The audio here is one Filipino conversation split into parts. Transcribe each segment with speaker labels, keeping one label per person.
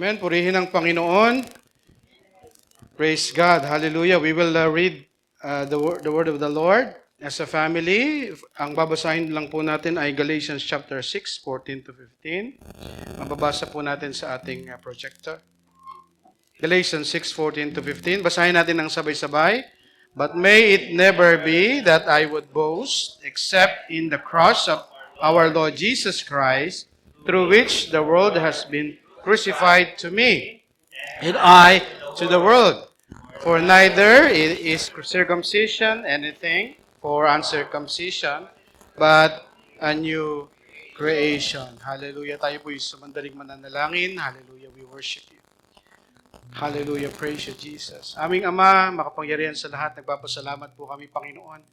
Speaker 1: Amen. Purihin ang Panginoon. Praise God. Hallelujah. We will read the word of the Lord as a family. Ang babasahin lang po natin ay Galatians chapter 6, 14 to 15. Mababasa po natin sa ating projector. Galatians 6, 14 to 15. Basahin natin ng sabay-sabay. But may it never be that I would boast except in the cross of our Lord Jesus Christ, through which the world has been crucified to me, and I to the world. For neither is circumcision anything for uncircumcision, but a new creation. Hallelujah. Tayo po yung sumandaling mananalangin. Hallelujah. We worship you. Hallelujah. Praise you, Jesus. Aming Ama, makapangyarihan sa lahat, nagpapasalamat po kami, Panginoon.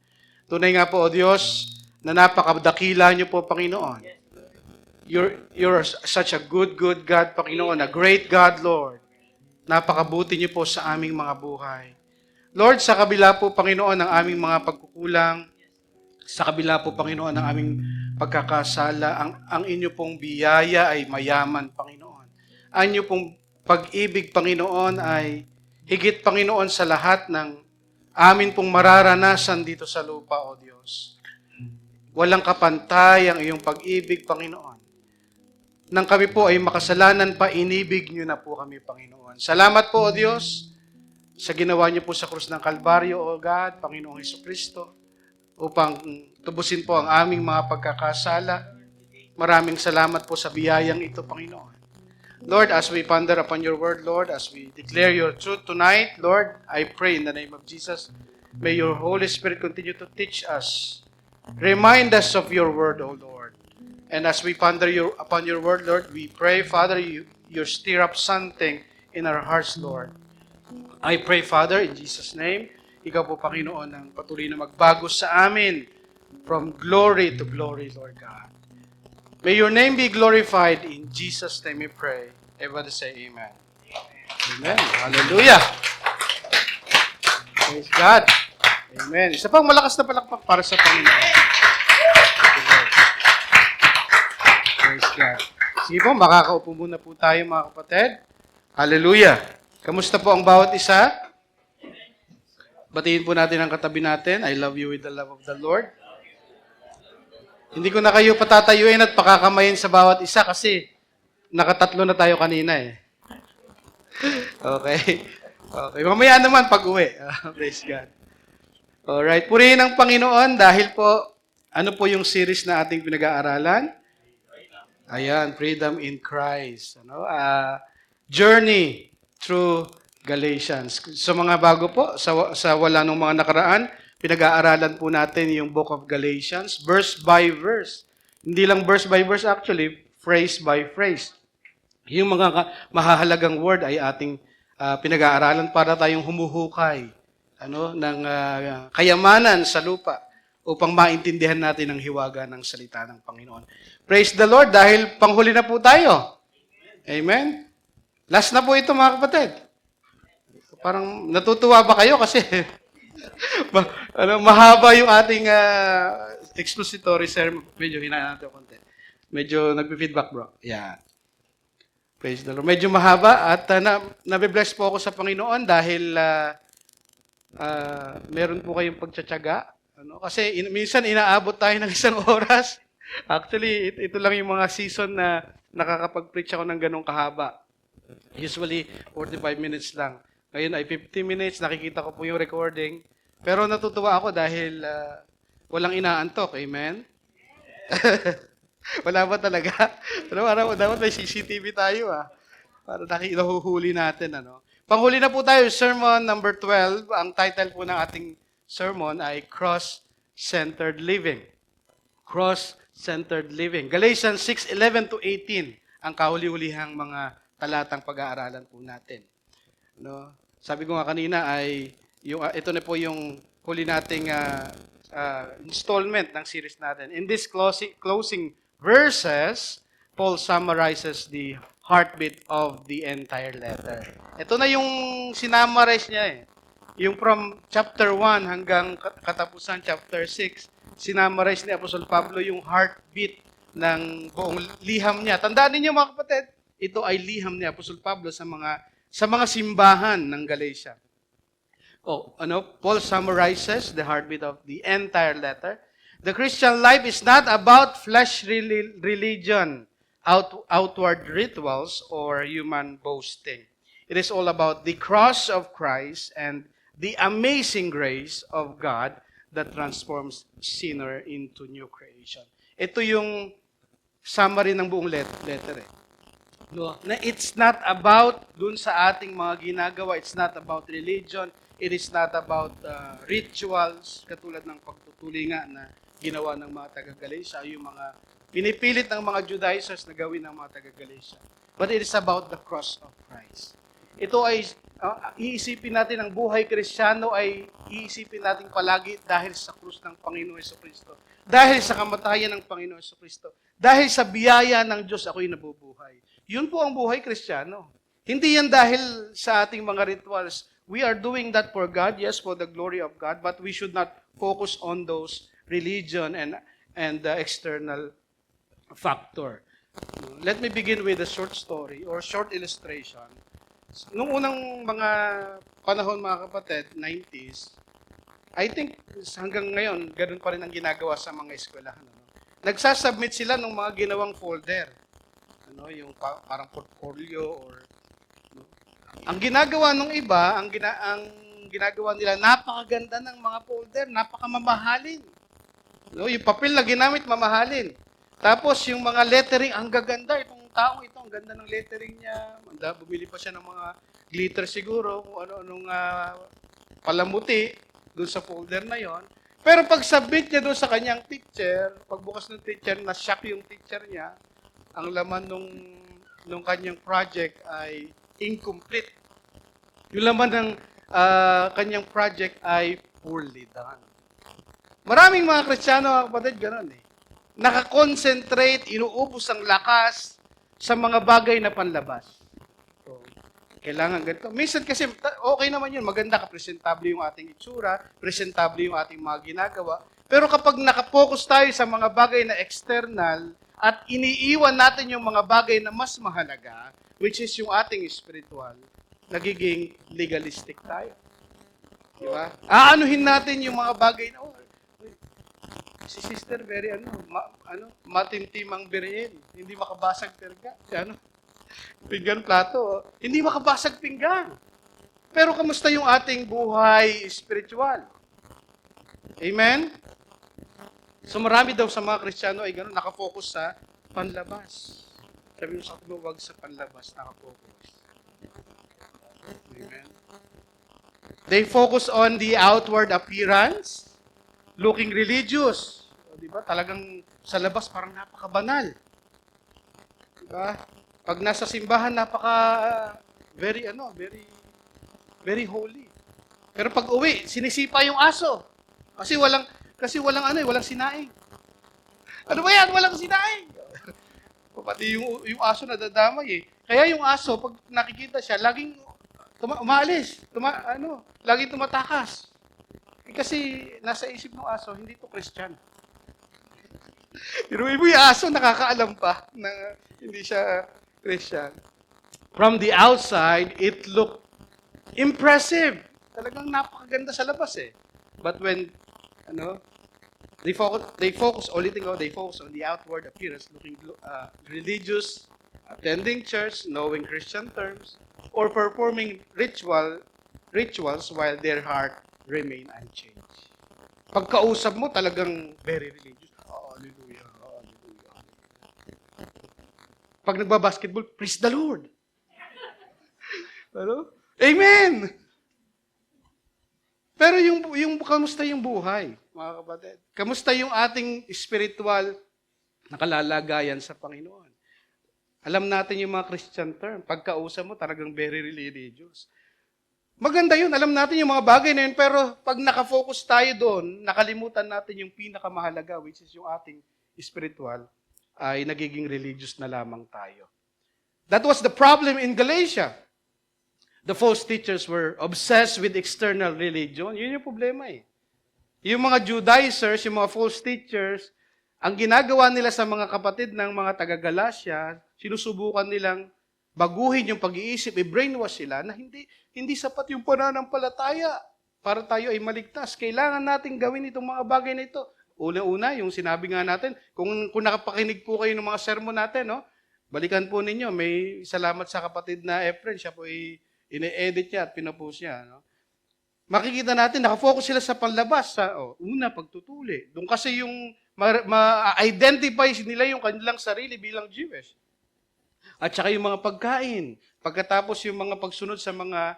Speaker 1: Tunay nga po, O Diyos, na napakadakila niyo po, Panginoon. You're such a good God, Panginoon, a great God, Lord. Napakabuti niyo po sa aming mga buhay. Lord, sa kabila po, Panginoon, ng aming mga pagkukulang, sa kabila po, Panginoon, ng aming pagkakasala, ang inyo pong biyaya ay mayaman, Panginoon. Ang inyo pong pag-ibig, Panginoon, ay higit, Panginoon, sa lahat ng amin pong mararanasan dito sa lupa, O Diyos. Walang kapantay ang iyong pag-ibig, Panginoon. Nang kami po ay makasalanan pa, inibig niyo na po kami, Panginoon. Salamat po, O Diyos, sa ginawa niyo po sa krus ng Kalbaryo, O God, Panginoong Hesukristo, upang tubusin po ang aming mga pagkakasala. Maraming salamat po sa biyayang ito, Panginoon. Lord, as we ponder upon your word, Lord, as we declare your truth tonight, Lord, I pray in the name of Jesus, may your Holy Spirit continue to teach us. Remind us of your word, O Lord. And as we ponder upon your word, Lord, we pray, Father, you stir up something in our hearts, Lord. I pray, Father, in Jesus' name, ikaw po, Panginoon, ang patuloy na magbago sa amin from glory to glory, Lord God. May your name be glorified. In Jesus' name we pray. Everybody say amen. Amen. Hallelujah. Praise God. Amen. Isa pang malakas na palakpak para sa Panginoon. Praise God. Sige po, makakaupo muna po tayo, mga kapatid. Hallelujah. Kamusta po ang bawat isa? Batiin po natin ang katabi natin. I love you with the love of the Lord. Hindi ko na kayo patatayuin at pakakamayin sa bawat isa kasi nakatatlo na tayo kanina eh. Okay. Okay. Mamaya naman pag-uwi. Praise God. Alright. Purihin ang Panginoon dahil po, ano po yung series na ating pinag-aaralan? Ayan, Freedom in Christ. Journey through Galatians. Sa mga bago po, sa wala nung mga nakaraan, pinag-aaralan po natin yung Book of Galatians, verse by verse. Hindi lang verse by verse actually, phrase by phrase. Yung mga mahahalagang word ay ating pinag-aaralan para tayong humuhukay ng kayamanan sa lupa upang maintindihan natin ang hiwaga ng salita ng Panginoon. Praise the Lord dahil panghuli na po tayo. Amen? Last na po ito, mga kapatid. Parang natutuwa ba kayo kasi mahaba yung ating expository sermon. Medyo hinaan natin konti. Medyo nagpi-feedback, bro. Yeah. Praise the Lord. Medyo mahaba at nabibless po ako sa Panginoon dahil meron po kayong pagtsatsaga. Kasi minsan inaabot tayo ng 1 oras. Actually, ito lang yung mga season na nakakapag-preach ako ng ganong kahaba. Usually, 45 minutes lang. Ngayon ay 50 minutes, nakikita ko po yung recording. Pero natutuwa ako dahil walang inaantok. Amen? Wala ba talaga? Pero dapat may CCTV tayo para nahuhuli natin. Panghuli na po tayo, sermon number 12. Ang title po ng ating sermon ay Cross-Centered Living. Cross-Centered Living. Galatians 6:11 to 18 ang kahuli-hulihang mga talatang pag-aaralan po natin. Sabi ko nga kanina ay ito na po yung huli nating installment ng series natin. In this closing verses, Paul summarizes the heartbeat of the entire letter. Ito na yung sinamarize niya eh. Yung from chapter 1 hanggang katapusan chapter 6, sinamarize ni Apostol Pablo yung heartbeat ng buong liham niya. Tandaan ninyo, mga kapatid, ito ay liham ni Apostol Pablo sa mga simbahan ng Galatia. Paul summarizes the heartbeat of the entire letter. The Christian life is not about fleshly religion, outward rituals, or human boasting. It is all about the cross of Christ and the amazing grace of God that transforms sinner into new creation. Ito yung summary ng buong letter eh. No, na it's not about dun sa ating mga ginagawa, it's not about religion, it is not about rituals, katulad ng pagtutulinga na ginawa ng mga taga-Galatia, yung mga pinipilit ng mga Judaizers na gawin ng mga taga-Galatia. But it is about the cross of Christ. Ito ay, iisipin natin ang buhay Kristiyano ay iisipin natin palagi dahil sa krus ng Panginoon Jesucristo. Dahil sa kamatayan ng Panginoon Jesucristo. Dahil sa biyaya ng Diyos, ako'y nabubuhay. Yun po ang buhay Kristiyano. Hindi yan dahil sa ating mga rituals. We are doing that for God, yes, for the glory of God, but we should not focus on those religion and the external factor. Let me begin with a short story or short illustration. Nung unang mga panahon, mga kapatid, 90s, I think hanggang ngayon, ganun pa rin ang ginagawa sa mga eskwelahan. Nagsasubmit sila ng mga ginawang folder. Yung parang portfolio or ang ginagawa ng iba, ang ginagawa nila, napakaganda ng mga folder, napakamamahalin. Yung papel na ginamit, mamahalin. Tapos yung mga lettering, ang gaganda. Itong taong ito, ang ganda ng lettering niya. Bumili pa siya ng mga glitter siguro, kung ano-anong palamuti doon sa folder na yon. Pero pag submit niya doon sa kanyang teacher, pagbukas ng teacher, na-shock yung teacher niya, ang laman nung kanyang project ay incomplete. Yung laman ng kanyang project ay poorly done. Maraming mga Kristiyano, mga kapatid, gano'n eh. Nakakonsentrate, inuubos ang lakas sa mga bagay na panlabas. So, kailangan ganito. Minsan kasi, okay naman yun, maganda ka, presentable yung ating itsura, presentable yung ating mga ginagawa. Pero kapag nakapokus tayo sa mga bagay na external, at iniiwan natin yung mga bagay na mas mahalaga, which is yung ating spiritual, nagiging legalistic tayo. Di ba? Aanuhin natin yung mga bagay na, si sister very matintimang biriin, hindi makabasag terga. Pinggan plato, hindi makabasag pinggan. Pero kamusta yung ating buhay spiritual? Amen? So marami daw sa mga Kristiyano ay gano'n, nakafocus sa panlabas. Sabi mo sa akin, huwag sa panlabas, nakafocus. Amen? They focus on the outward appearance, looking religious. Di ba? Talagang sa labas parang napakabanal. Di ba? Pag nasa simbahan, very holy. Pero pag uwi, sinisipa yung aso. Kasi walang sinaing. Ano ba yan? Walang sinaing. Pati yung aso nadadamay eh. Kaya yung aso, pag nakikita siya, laging umaalis. Laging tumatakas. Kasi nasa isip ng aso, hindi to Christian. Pero yung aso, nakakaalam pa na hindi siya Christian. From the outside, it looked impressive. Talagang napakaganda sa labas eh. But when, they focus on the outward appearance, looking religious, attending church, knowing Christian terms, or performing rituals while their heart remain unchanged. Pagkausap mo, talagang very religious. Hallelujah, hallelujah. Pag nagbabasketball, praise the Lord. Amen! Pero yung kamusta yung buhay, mga kapatid? Kamusta yung ating spiritual na kalalagayan sa Panginoon? Alam natin yung mga Christian term. Pagkausap mo, talagang very religious. Maganda yun. Alam natin yung mga bagay na yun. Pero pag nakafocus tayo doon, nakalimutan natin yung pinakamahalaga, which is yung ating spiritual, ay nagiging religious na lamang tayo. That was the problem in Galatia. The false teachers were obsessed with external religion. Yun yung problema eh. Yung mga Judaizers, yung mga false teachers, ang ginagawa nila sa mga kapatid ng mga taga-Galatia, sinusubukan nilang baguhin yung pag-iisip, i-brainwash sila na hindi sapat yung pananampalataya para tayo ay maligtas. Kailangan natin gawin itong mga bagay na ito. Una-una, yung sinabi nga natin, kung nakapakinig po kayo ng mga sermon natin, no? Balikan po ninyo, may salamat sa kapatid na Efren, siya po ine-edit niya at pinopost niya. No? Makikita natin, nakafocus sila sa panlabas. Una, pagtutuli. Doon kasi yung ma-identify nila yung kanilang sarili bilang Jewish. At saka yung mga pagkain. Pagkatapos yung mga pagsunod sa mga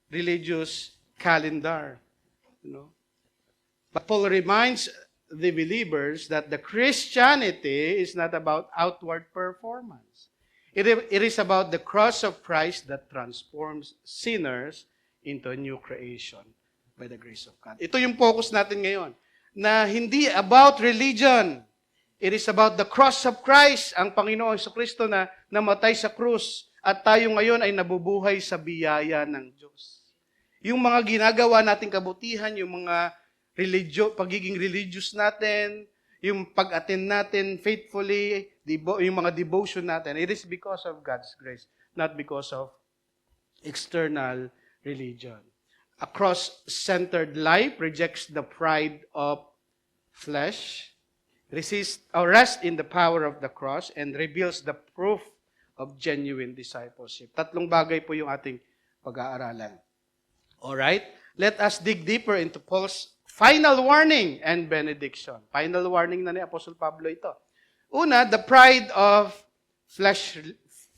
Speaker 1: religious calendar. You know? But Paul reminds the believers that the Christianity is not about outward performance. It is about the cross of Christ that transforms sinners into a new creation by the grace of God. Ito yung focus natin ngayon. Na hindi about religion. It is about the cross of Christ, ang Panginoong Jesucristo na namatay sa krus at tayo ngayon ay nabubuhay sa biyaya ng Diyos. Yung mga ginagawa nating kabutihan, yung mga pagiging religious natin, yung pag-attend natin faithfully, yung mga devotion natin, it is because of God's grace, not because of external religion. A cross-centered life rejects the pride of flesh, rest in the power of the cross, and reveals the proof of genuine discipleship. Tatlong bagay po yung ating pag-aaralan. Alright? Let us dig deeper into Paul's final warning and benediction. Final warning na ni Apostle Pablo ito. Una, the pride of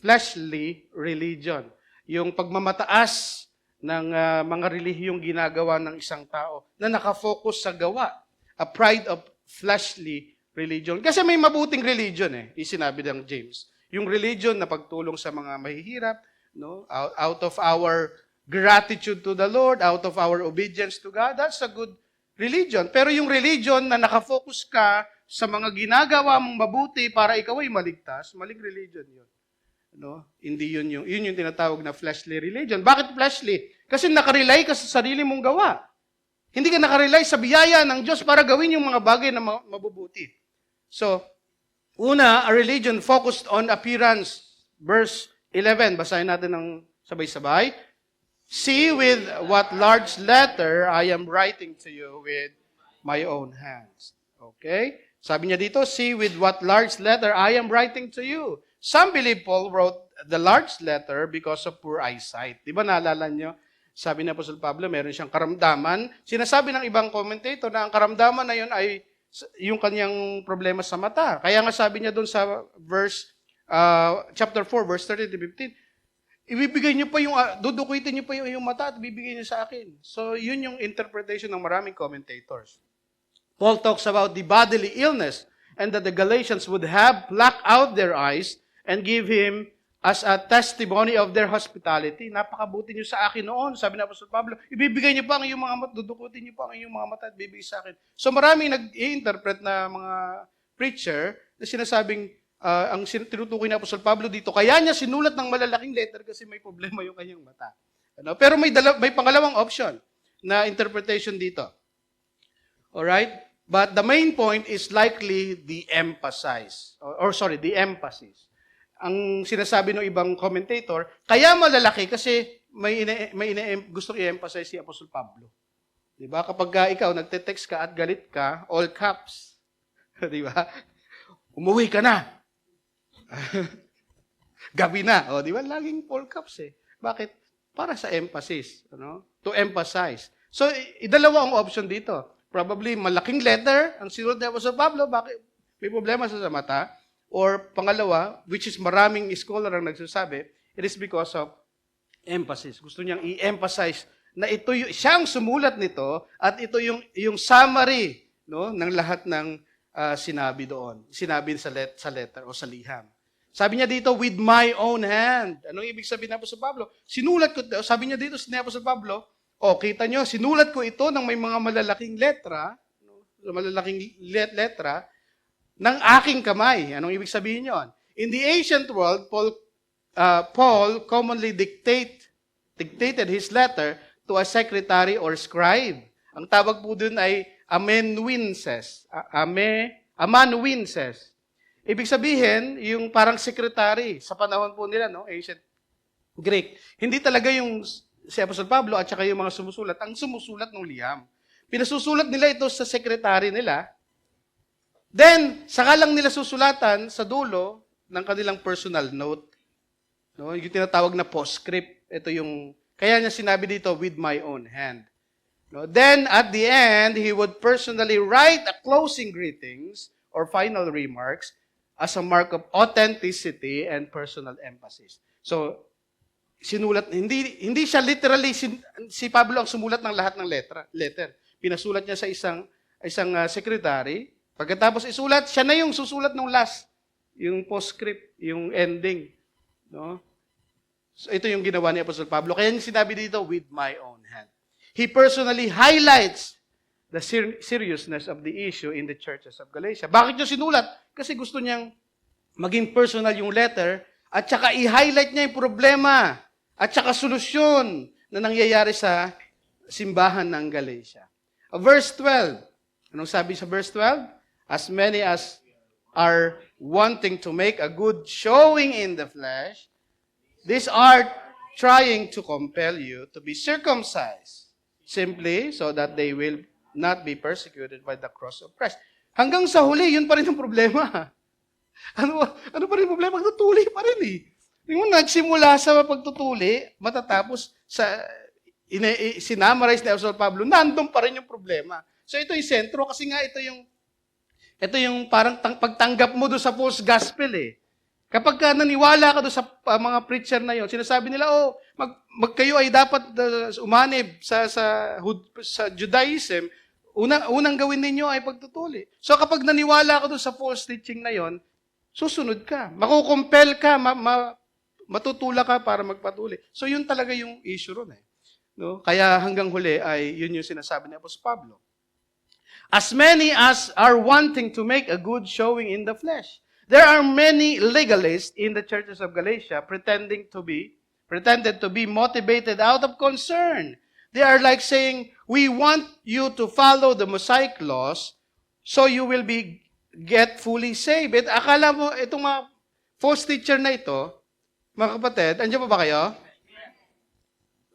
Speaker 1: fleshly religion. Yung pagmamataas ng mga relihiyong ginagawa ng isang tao na nakafocus sa gawa. A pride of fleshly religion. Kasi may mabuting religion yung sinabi ng James. Yung religion na pagtulong sa mga mahihirap, no? Out of our gratitude to the Lord, out of our obedience to God, that's a good religion. Pero yung religion na nakafocus ka sa mga ginagawa mong mabuti para ikaw ay maligtas, maling religion yun. No? Hindi yun yung tinatawag na fleshly religion. Bakit fleshly? Kasi nakarely ka sa sarili mong gawa. Hindi ka nakarely sa biyaya ng Diyos para gawin yung mga bagay na mabubuti. So, una, a religion focused on appearance. Verse 11, basahin natin ng sabay-sabay. See with what large letter I am writing to you with my own hands. Okay? Sabi niya dito, see with what large letter I am writing to you. Some believe Paul wrote the large letter because of poor eyesight. Di ba naalala niyo? Sabi ni Apostle Pablo, meron siyang karamdaman. Sinasabi ng ibang commentator na ang karamdaman na yun ay yung kanyang problema sa mata. Kaya nga sabi niya doon sa chapter 4, verse 30 to 15, ibibigay niyo pa yung, dudukuitin niyo pa yung mata at ibibigay niyo sa akin. So, yun yung interpretation ng maraming commentators. Paul talks about the bodily illness and that the Galatians would have plucked out their eyes and give him as a testimony of their hospitality. Napakabuti niyo sa akin noon. Sabi na Apostol Pablo, ibibigay niyo pa ang iyong mga mata, dudukutin niyo pa ang iyong mga mata at bibigay sa akin. So maraming nag-i-interpret na mga preacher na sinasabing, ang tinutukoy ni Apostol Pablo dito, kaya niya sinulat ng malalaking letter kasi may problema yung kanyang mata. Ano? Pero may pangalawang option na interpretation dito. Alright? But the main point is likely the emphasis. The emphasis. Ang sinasabi ng ibang commentator, kaya malalaki kasi gusto i-emphasize si Apostle Pablo. Diba? Kapag ikaw nagte-text ka at galit ka, all caps. Diba? Umuwi ka na. Gabi na. O, diba? Laging all caps Bakit? Para sa emphasis. Ano? To emphasize. So, idalawa ang option dito. Probably malaking letter ang sinulat ni Apostle Pablo, bakit may problema sa mata? Or pangalawa, which is maraming scholar ang nagsasabi, it is because of emphasis. Gusto niyang i-emphasize na ito siyang sumulat nito at ito yung summary, no, ng lahat ng sinabi doon. Sinabi sa letter o sa liham. Sabi niya dito, with my own hand. Anong ibig sabihin ng Apostol Pablo? Sinulat ko, sabi niya dito sa Apostol Pablo, kita niyo, sinulat ko ito ng may mga malalaking letra, ng aking kamay. Anong ibig sabihin yon? In the ancient world, Paul commonly dictated his letter to a secretary or scribe. Ang tawag po dun ay amanuenses. Amanuenses. Ibig sabihin, yung parang secretary sa panahon po nila, no? Ancient Greek. Hindi talaga yung si Apostol Pablo at saka yung mga sumusulat, ang sumusulat ng liham. Pinasusulat nila ito sa sekretary nila. Then, saka lang nila susulatan sa dulo ng kanilang personal note. No? Yung tinatawag na postscript. Ito yung, kaya niya sinabi dito, with my own hand. No? Then, at the end, he would personally write a closing greetings or final remarks as a mark of authenticity and personal emphasis. So, sinulat, hindi siya literally, si Pablo ang sumulat ng lahat ng letter. Pinasulat niya sa isang secretary. Pagkatapos isulat, siya na yung susulat ng last, yung postscript, yung ending. No? So, ito yung ginawa ni Apostol Pablo. Kaya niya sinabi dito, with my own hand. He personally highlights the seriousness of the issue in the churches of Galatia. Bakit niya sinulat? Kasi gusto niyang maging personal yung letter at saka i-highlight niya yung problema at saka solusyon na nangyayari sa simbahan ng Galatia. Verse 12. Anong sabi sa verse 12? As many as are wanting to make a good showing in the flesh, these are trying to compel you to be circumcised, simply so that they will not be persecuted by the cross of Christ. Hanggang sa huli, yun pa rin ang problema. Ano pa rin ang problema? Tutuli pa rin eh. Yung nagsimula sa pagtutuli, matatapos sa sinamarize ni Apostol Pablo, nandun pa rin yung problema. So ito yung sentro kasi nga ito yung parang pagtanggap mo doon sa false gospel eh. Kapag ka naniwala ka doon sa mga preacher na yon, sinasabi nila, kayo ay dapat umanib sa Judaism, unang gawin ninyo ay pagtutuli. So kapag naniwala ka doon sa false teaching na yon, susunod ka. Makukumpel ka, matutula ka para magpatuli. So yun talaga yung issue ron eh. No? Kaya hanggang huli ay yun yung sinasabi ni Apostol Pablo. As many as are wanting to make a good showing in the flesh. There are many legalists in the churches of Galatia pretended to be motivated out of concern. They are like saying, we want you to follow the Mosaic laws so you will get fully saved. At akala mo, itong mga false teacher na ito, mga kapatid, andiyan pa ba kayo?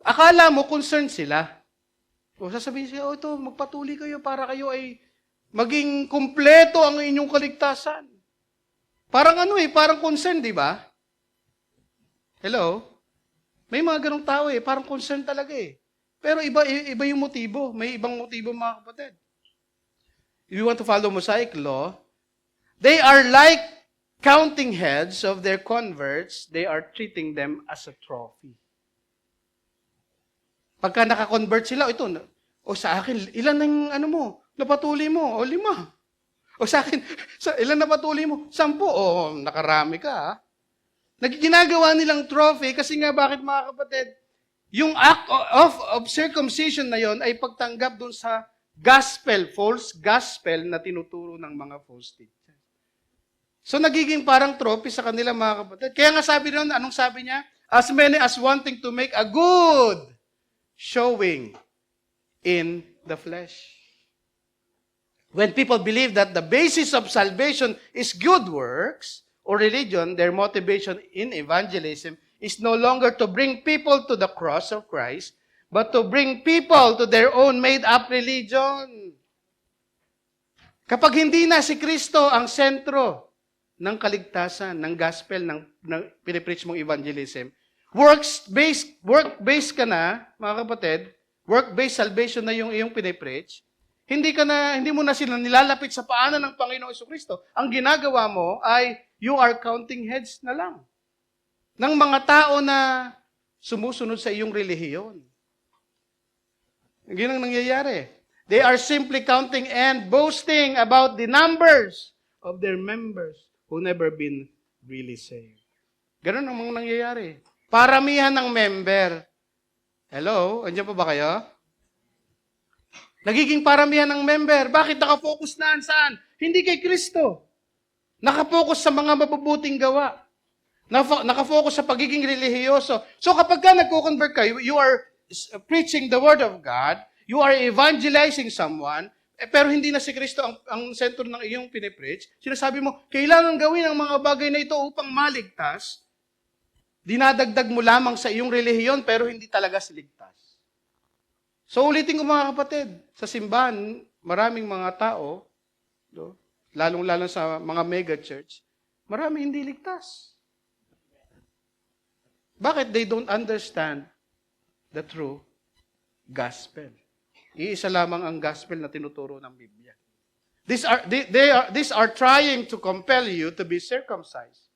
Speaker 1: Akala mo, concerned sila. O sasabihin siya, ito, magpatuli kayo para kayo ay maging kumpleto ang inyong kaligtasan. Parang parang concern, di ba? Hello? May mga ganong tao parang concern talaga Pero iba yung motibo. May ibang motibo, mga kapatid. If you want to follow Mosaic law, they are like counting heads of their converts. They are treating them as a trophy. Pagka naka-convert sila, ito, sa akin, ilan ang napatuli mo? 5. O sa akin, ilan napatuli mo? 10. Nakarami ka. Ginagawa nilang trophy kasi nga bakit mga kapatid, yung act of circumcision na yon ay pagtanggap dun sa gospel, false gospel na tinuturo ng mga false teachers. So nagiging parang trophy sa kanila mga kapatid. Kaya nga sabi ron, anong sabi niya? As many as wanting to make a good showing in the flesh. When people believe that the basis of salvation is good works or religion, their motivation in evangelism is no longer to bring people to the cross of Christ, but to bring people to their own made-up religion. Kapag hindi na si Kristo ang sentro ng kaligtasan, ng gospel, ng pinipreach mong evangelism, work-based ka na, mga kapatid, work-based salvation na yung iyong pinipreach, hindi mo na sila nilalapit sa paanan ng Panginoong Jesucristo. Ang ginagawa mo ay you are counting heads na lang ng mga tao na sumusunod sa iyong relihiyon. Yun ang nangyayari. They are simply counting and boasting about the numbers of their members who never been really saved. Ganun ang mga nangyayari. Paramihan ng member. Hello? Andiyan pa ba kayo? Nagiging paramihan ng member. Bakit nakafocus na saan? Hindi kay Kristo. Nakafocus sa mga mabubuting gawa. Nakafocus sa pagiging relihiyoso. So kapag ka nagko-convert ka, you are preaching the Word of God, you are evangelizing someone, pero hindi na si Kristo ang sentro ng iyong pinipreach, sinasabi mo, kailangan gawin ang mga bagay na ito upang maligtas, dinadagdag mo lamang sa iyong relihiyon pero hindi talaga siligtas. So ulitin ko mga kapatid, sa simbahan, maraming mga tao, no, lalong-lalo sa mga mega church, maraming hindi ligtas. Bakit? They don't understand the true gospel. Iisa lamang ang gospel na tinuturo ng Biblia. These are trying to compel you to be circumcised.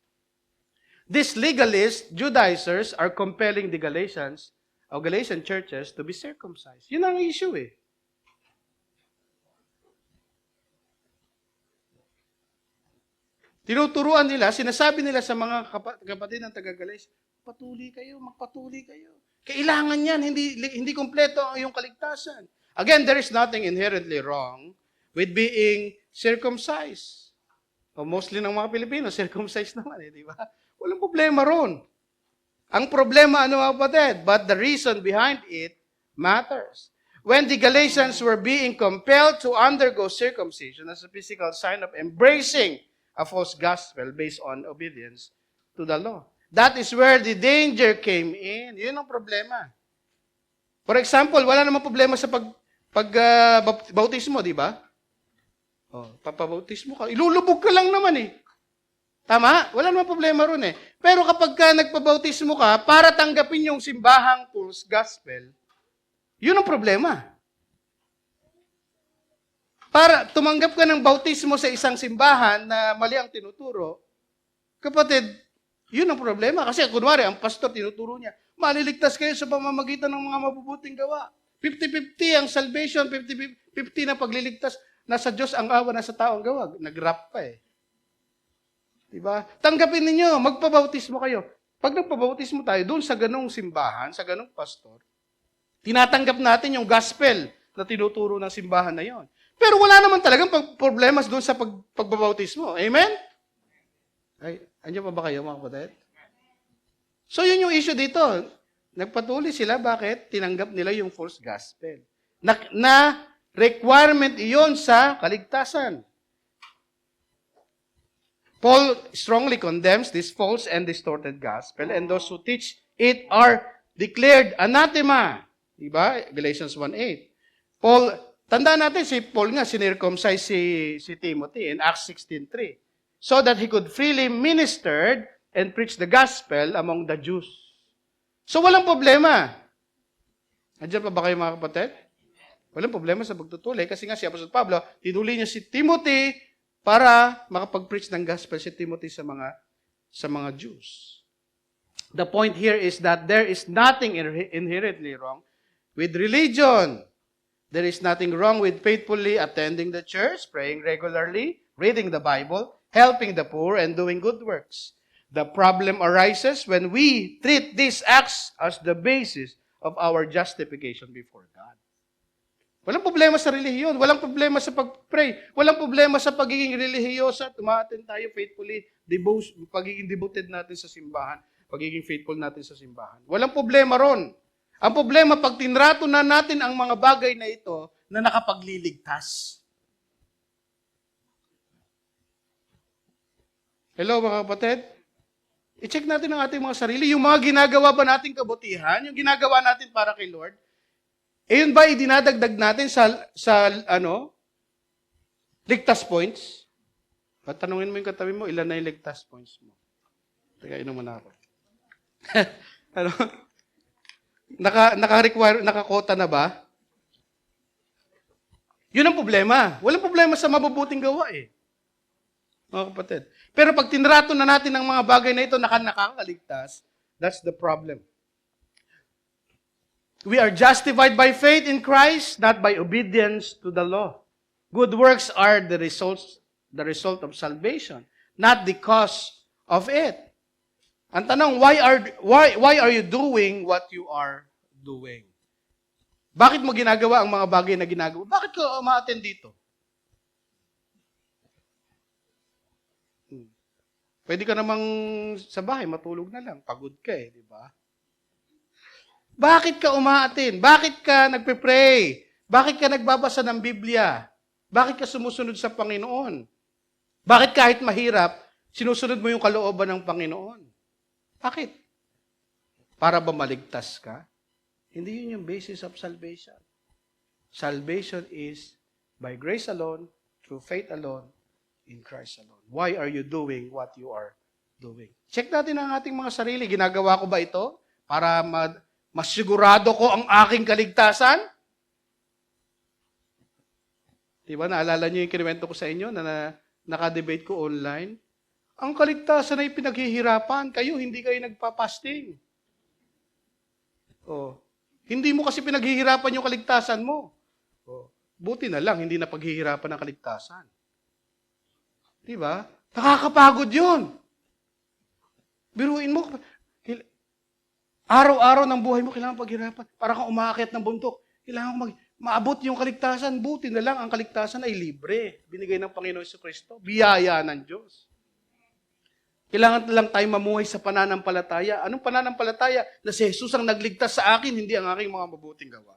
Speaker 1: These legalists, Judaizers, are compelling the Galatian churches to be circumcised. Yun ang issue eh. Tinuturuan nila, sinasabi nila sa mga kapatid ng taga-Galatia, magpatuloy kayo. Kailangan yan, hindi kompleto ang iyong kaligtasan. Again, there is nothing inherently wrong with being circumcised. O mostly ng mga Pilipino, circumcised naman di ba? Walang problema ron. Ang problema, mga kapatid? But the reason behind it matters. When the Galatians were being compelled to undergo circumcision as a physical sign of embracing a false gospel based on obedience to the law. That is where the danger came in. Yun ang problema. For example, wala namang problema sa bautismo, di ba? Papabautismo ka. Ilulubog ka lang naman eh. Tama? Wala namang problema ron eh. Pero kapag nagpabautismo ka, para tanggapin yung simbahang false gospel, yun ang problema. Para tumanggap ka ng bautismo sa isang simbahan na mali ang tinuturo, kapatid, yun ang problema. Kasi kunwari, ang pastor tinuturo niya, maliligtas kayo sa pamamagitan ng mga mabubuting gawa. 50-50 ang salvation, 50-50 na pagliligtas. Nasa Diyos ang awa, nasa tao ang gawa. Nag-rap pa eh. Diba? Tanggapin ninyo, magpabautismo kayo. Pag nagpabautismo tayo, doon sa ganong simbahan, sa ganong pastor, tinatanggap natin yung gospel na tinuturo ng simbahan na yon. Pero wala naman talagang problema doon sa pagbabautismo. Amen? Ay, andiyan pa ba kayo, mga kapatid? So, yun yung issue dito. Nagpatuloy sila, bakit? Tinanggap nila yung false gospel. Na requirement iyon sa kaligtasan. Paul strongly condemns this false and distorted gospel, and those who teach it are declared anathema. Diba? Galatians 1:8. Paul, tandaan natin, si Paul nga, sinircumcise si Timothy in Acts 16:3. So that he could freely minister and preach the gospel among the Jews. So walang problema. Andiyan pa ba kayo, mga kapatid? Walang problema sa pagtutuloy kasi nga si Apostol Pablo, tinuli niya si Timothy para makapag-preach ng gospel si Timothy sa mga Jews. The point here is that there is nothing inherently wrong with religion. There is nothing wrong with faithfully attending the church, praying regularly, reading the Bible, helping the poor, and doing good works. The problem arises when we treat these acts as the basis of our justification before God. Walang problema sa relihiyon, walang problema sa pag-pray, walang problema sa pagiging relihiyosa, tumaten tayo faithfully, pagiging devoted natin sa simbahan, pagiging faithful natin sa simbahan. Walang problema ron. Ang problema, pag tinrato na natin ang mga bagay na ito na nakapagliligtas. Hello mga kapatid? I-check natin ang ating mga sarili. Yung mga ginagawa ba nating kabutihan, yung ginagawa natin para kay Lord, yun ba idinadagdag natin sa ligtas points? Patanungin mo yung katabi mo, ilan na yung ligtas points mo? Teka, inuman ako. Naka-require, nakakota na ba? Yun ang problema. Walang problema sa mabubuting gawa eh. Mga kapatid. Pero pag tinrato na natin ang mga bagay na ito na nakakaligtas, that's the problem. We are justified by faith in Christ, not by obedience to the law. Good works are the result of salvation, not the cause of it. Ang tanong, why are you doing what you are doing? Bakit mo ginagawa ang mga bagay na ginagawa? Bakit ka ma-attend dito? Pwede ka namang sa bahay, matulog na lang. Pagod ka di ba? Bakit ka umaatin? Bakit ka nagpe-pray? Bakit ka nagbabasa ng Biblia? Bakit ka sumusunod sa Panginoon? Bakit kahit mahirap, sinusunod mo yung kalooban ng Panginoon? Bakit? Para ba maligtas ka? Hindi yun yung basis of salvation. Salvation is by grace alone, through faith alone, in Christ alone. Why are you doing what you are doing? Check natin ang ating mga sarili. Ginagawa ko ba ito para masigurado ko ang aking kaligtasan? Diba, naalala niyo yung kinuwento ko sa inyo na nakadebate ko online? Ang kaligtasan ay pinaghihirapan. Kayo, hindi kayo nagpa-fasting. Oh. Hindi mo kasi pinaghihirapan yung kaligtasan mo. Oh. Buti na lang, hindi na paghihirapan ang kaligtasan. Diba? Nakakapagod yun. Biruin mo, araw-araw ng buhay mo, kailangan paghirapan. Para kang umaakyat ng bundok. Kailangan maabot yung kaligtasan. Buti na lang, ang kaligtasan ay libre. Binigay ng Panginoon Jesucristo. Biyaya ng Diyos. Kailangan lang tayo mamuhay sa pananampalataya. Anong pananampalataya? Na si Jesus ang nagligtas sa akin, hindi ang aking mga mabuting gawa.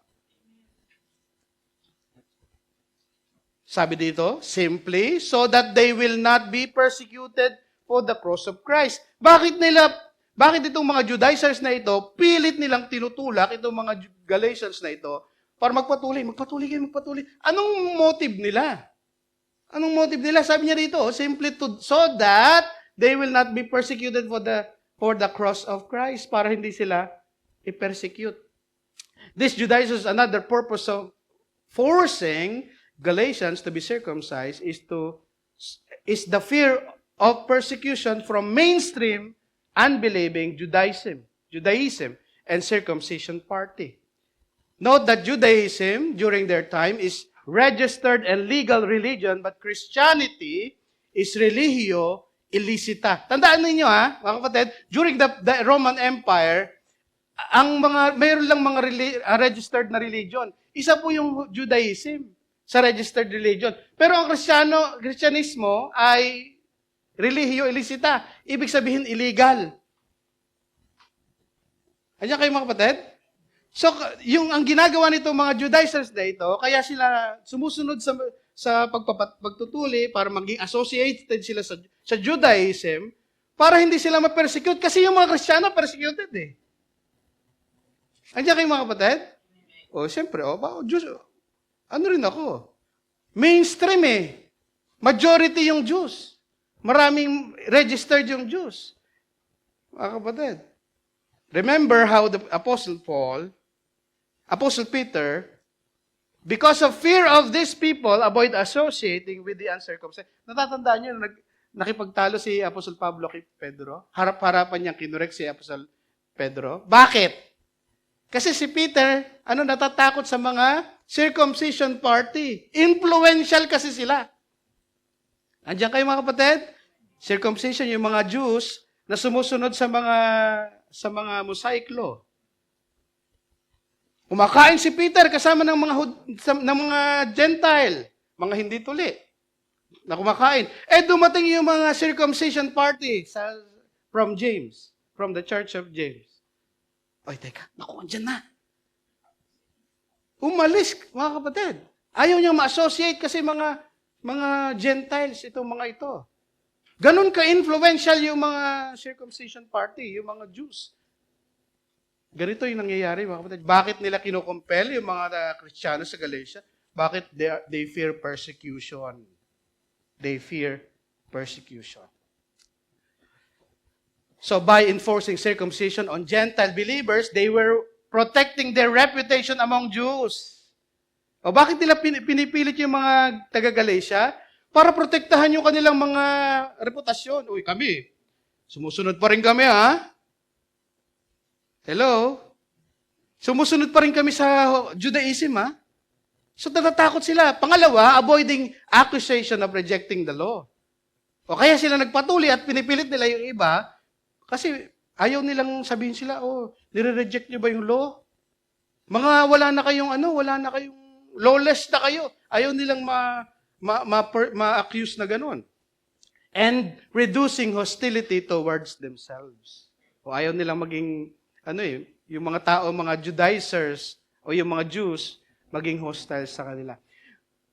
Speaker 1: Sabi dito, simply, so that they will not be persecuted for the cross of Christ. Bakit itong mga Judaizers na ito, pilit nilang tinutulak itong mga Galatians na ito, para magpatuloy. Anong motive nila? Sabi niya dito, simply so that they will not be persecuted for the cross of Christ, para hindi sila i-persecute. This Judaizers, another purpose of forcing Galatians to be circumcised is the fear of persecution from mainstream unbelieving Judaism and circumcision party. Note that Judaism during their time is registered and legal religion, but Christianity is religio illicita. Tandaan ninyo mga kapatid, during the Roman Empire, mayroon lang mga registered na religion. Isa po yung Judaism sa registered religion. Pero ang Kristyanismo ay religio illicita. Ibig sabihin illegal. Andiyan kayo mga kapatid? So, ang ginagawa nito mga Judaizers na ito, kaya sila sumusunod sa pagtutuli para maging associated sila sa Judaism para hindi sila ma-persecute. Kasi yung mga Kristiyano, persecuted Andiyan kayo mga kapatid? Siyempre, Diyos, ano rin ako? Mainstream Majority yung Jews. Maraming registered yung Jews. Mga kapatid. Remember how the Apostle Peter, because of fear of these people, avoid associating with the uncircumcised. Natatandaan niyo, nakipagtalo si Apostle Pablo kay Pedro? Harap-harapan niyang kinurek si Apostle Pedro. Bakit? Kasi si Peter, natatakot sa mga circumcision party. Influential kasi sila. Andiyan kayo mga kapatid? Circumcision, yung mga Jews na sumusunod sa mga Mosaic law. Kumakain si Peter kasama ng mga Gentile, mga hindi tuli, na kumakain. Dumating yung mga circumcision party from the Church of James. Teka, andyan na. Umalis, mga kapatid. Ayaw niyang ma-associate kasi mga Gentiles, itong mga ito. Ganun ka-influential yung mga circumcision party, yung mga Jews. Ganito yung nangyayari, mga kapatid. Bakit nila kinukompel yung mga Kristiyano sa Galatia? Bakit they fear persecution? They fear persecution. So by enforcing circumcision on Gentile believers, they were protecting their reputation among Jews. Bakit nila pinipilit yung mga taga-Galatia? Para protektahan yung kanilang mga reputasyon. Kami, sumusunod pa rin kami, Hello? Sumusunod pa rin kami sa Judaism, So natatakot sila. Pangalawa, avoiding accusation of rejecting the law. Kaya sila nagpatuloy at pinipilit nila yung iba kasi ayaw nilang sabihin sila, nire-reject niyo ba yung law? Wala na kayong lawless na kayo. Ayaw nilang ma-accuse na ganun. And reducing hostility towards themselves. Ayaw nilang maging, yung mga tao, mga Judaizers, o yung mga Jews, maging hostile sa kanila.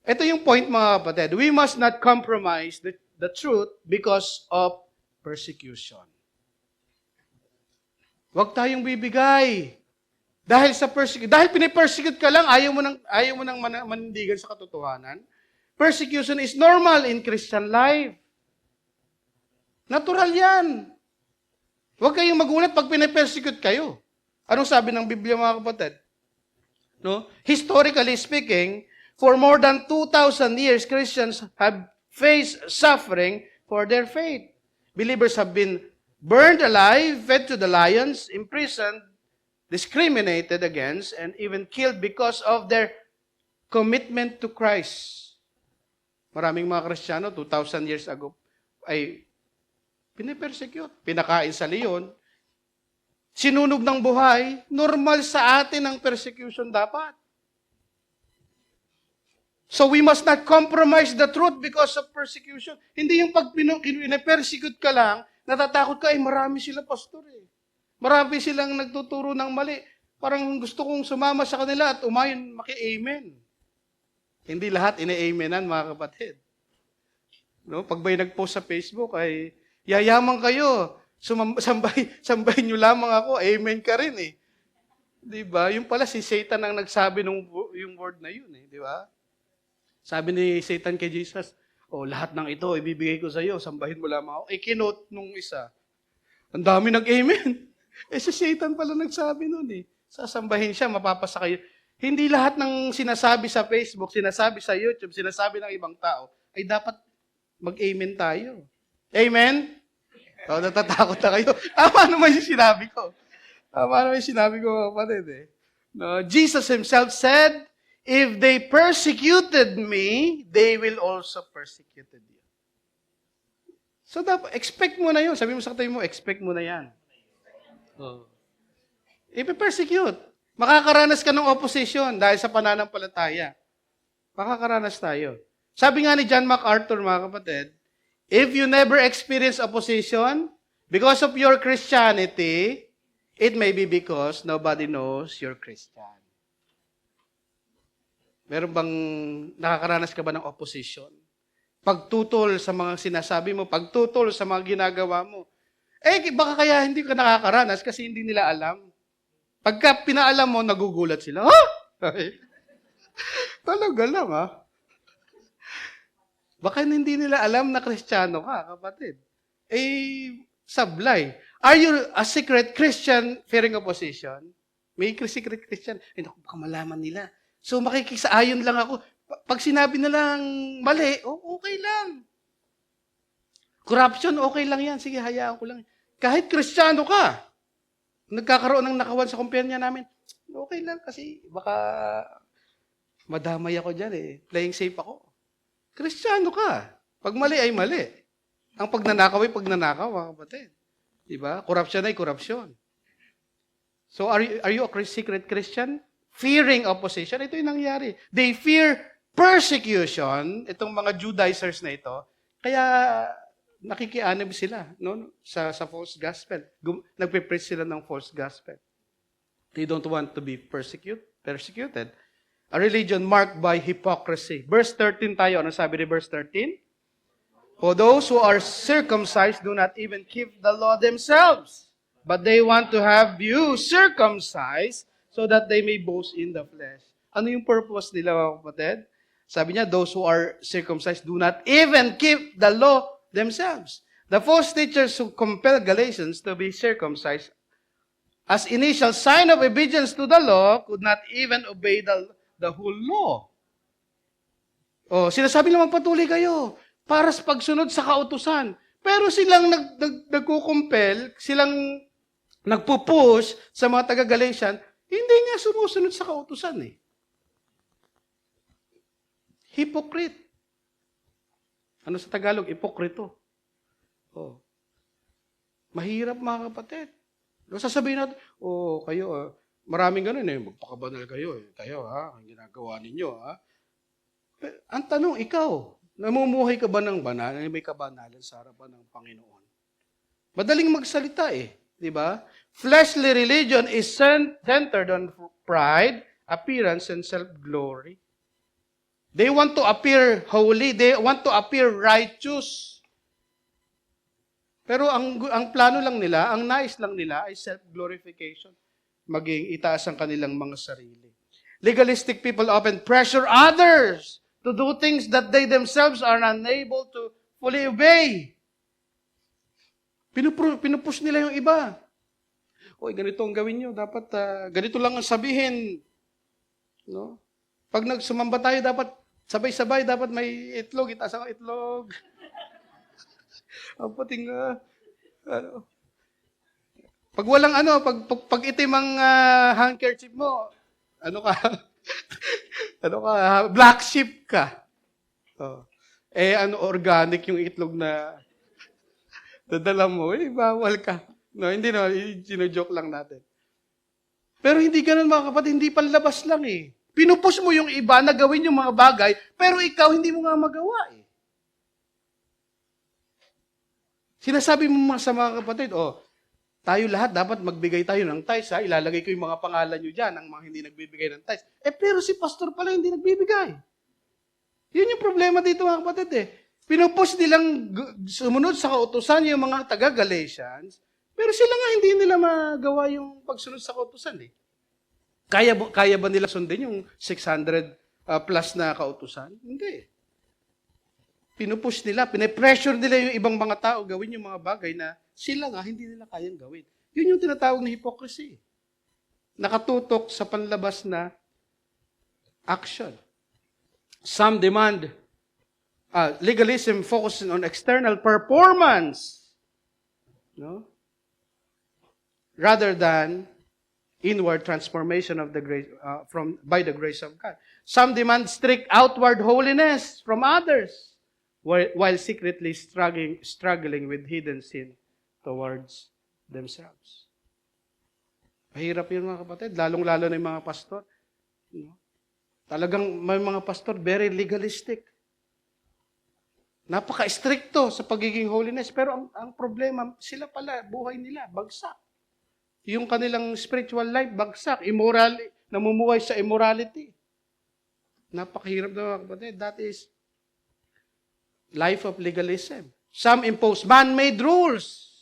Speaker 1: Ito yung point, mga kapatid. We must not compromise the truth because of persecution. Huwag tayong bibigay. Dahil pinipersecute ka lang, ayaw mo nang manindigan sa katotohanan. Persecution is normal in Christian life. Natural yan. Huwag kayong magulat pag pinipersecute kayo. Anong sabi ng Biblia, mga kapatid? No? Historically speaking, for more than 2,000 years, Christians have faced suffering for their faith. Believers have been burned alive, fed to the lions, imprisoned, discriminated against, and even killed because of their commitment to Christ. Maraming mga Kristiyano, 2,000 years ago, ay pinipersecute, pinakain sa leon, sinunog ng buhay, normal sa atin ang persecution dapat. So we must not compromise the truth because of persecution. Hindi yung pag pinipersecute ka lang, natatakot ka, marami sila pastor eh. Marami silang nagtuturo ng mali. Parang gusto kong sumama sa kanila at umayon maki-amen. Hindi lahat ine-amenan, mga kapatid. No? Pag ba'y nag-post sa Facebook ay, yayaman kayo, sambahin nyo lamang ako, amen ka rin eh. Diba? Yung pala si Satan ang nagsabi yung word na yun eh. Diba? Sabi ni Satan kay Jesus, lahat ng ito ibibigay ko sa iyo, sambahin mo lamang ako. Kinote nung isa. Ang dami nag-amen. Si Satan pala nagsabi nun eh. Sasambahin siya, mapapasa kayo. Hindi lahat ng sinasabi sa Facebook, sinasabi sa YouTube, sinasabi ng ibang tao, ay dapat mag-amen tayo. Amen? Natatakot na kayo. Tama naman yung sinabi ko. Kapatid eh. No, Jesus himself said, if they persecuted me, they will also persecute you. So, expect mo na yun. Sabi mo sa katabi mo, expect mo na yan. Ipe-persecute. Makakaranas ka ng opposition dahil sa pananampalataya. Makakaranas tayo. Sabi nga ni John MacArthur, mga kapatid, if you never experience opposition, because of your Christianity, it may be because nobody knows you're Christian. Meron bang nakakaranas ka ba ng opposition? Pagtutol sa mga sinasabi mo, pagtutol sa mga ginagawa mo. Baka kaya hindi ka nakakaranas kasi hindi nila alam. Pagka pinaalam mo, nagugulat sila. Ha? Talaga lang, ha? Baka hindi nila alam na Kristiyano ka, kapatid. Sablay. Are you a secret Christian fearing opposition? May secret Christian. Baka malaman nila. So makikisaayon lang ako. Pag sinabi na lang mali, okay lang. Corruption, okay lang yan. Sige, hayaan ko lang. Kahit Kristiyano ka, nagkakaroon ng nakawan sa kumpanya namin, okay lang kasi baka madamay ako dyan eh. Playing safe ako. Kristiyano ka. Pag mali ay mali. Ang pagnanakaw ay pagnanakaw, mga kapatid. Diba? Corruption ay corruption. So are you a secret Christian? Fearing opposition, ito yung nangyari. They fear persecution, itong mga Judaizers na ito, kaya nakikianib sila sa false gospel. Nagpe-preach sila ng false gospel. They don't want to be persecuted. A religion marked by hypocrisy. Verse 13 tayo. Ano sabi ni verse 13? For those who are circumcised do not even keep the law themselves, but they want to have you circumcised so that they may boast in the flesh. Ano yung purpose nila, mga kapatid? Sabi niya, those who are circumcised do not even keep the law themselves. The false teachers who compel Galatians to be circumcised as initial sign of obedience to the law could not even obey the whole law. Sinasabi lang magpatuloy kayo para sa pagsunod sa kautusan. Pero silang nagkukumpel, silang nagpupush sa mga taga-Galatian, hindi nga sumusunod sa kautusan eh. Hypocrite. Ano sa Tagalog? Ipokrito. Mahirap, mga kapatid. Sasabihin natin, kayo, maraming ganun eh, magpakabanal kayo eh. Kayo ang ginagawa ninyo Pero, ang tanong, ikaw, namumuhay ka ba ng banal? May kabanalan sa harapan ng Panginoon? Madaling magsalita eh. Di ba? Fleshly religion is centered on pride, appearance, and self-glory. They want to appear holy. They want to appear righteous. Pero ang plano lang nila, ang nais lang nila ay self-glorification. Maging itaas ang kanilang mga sarili. Legalistic people often pressure others to do things that they themselves are unable to fully obey. Pinupush nila yung iba. Oy, ganito ang gawin nyo. Dapat ganito lang ang sabihin. No? Pag nagsumamba tayo, dapat sabay-sabay, dapat may itlog, itaas ang itlog. Ang pating, ano. Pag walang pag itim ang handkerchief mo, ano ka, black sheep ka. Oh. Organic yung itlog na dadala mo, bawal ka. No, hindi sino-joke lang natin. Pero hindi ganun mga kapatid, hindi panlabas lang eh. Pinupush mo yung iba na gawin yung mga bagay, pero ikaw hindi mo nga magawa eh. Sinasabi mo sa mga kapatid, tayo lahat dapat magbigay tayo ng tithes, ilalagay ko yung mga pangalan nyo dyan, ang mga hindi nagbibigay ng tithes. Pero si pastor pala hindi nagbibigay. Yun yung problema dito mga kapatid eh. Pinupush nilang sumunod sa kautusan yung mga taga-Galatians, pero sila nga hindi nila magawa yung pagsunod sa kautusan eh. Kaya ba nila sundin yung 600 plus na kautusan? Hindi. Pinupush nila, pinipressure nila yung ibang mga tao gawin yung mga bagay na sila nga hindi nila kayang gawin. Yun yung tinatawag na hypocrisy. Nakatutok sa panlabas na action. Some demand legalism focusing on external performance, no? Rather than inward transformation of the grace by the grace of God. Some demand strict outward holiness from others, while secretly struggling with hidden sin towards themselves. Mahirap yun mga kapatid, lalong-lalo na yung mga pastor. Talagang may mga pastor very legalistic. Napaka-stricto sa pagiging holiness, pero ang problema, sila pala, buhay nila, bagsak. Yung kanilang spiritual life, bagsak, immoral, namumuhay sa immorality. Napakahirap na mga kapatid. That is life of legalism. Some impose man-made rules.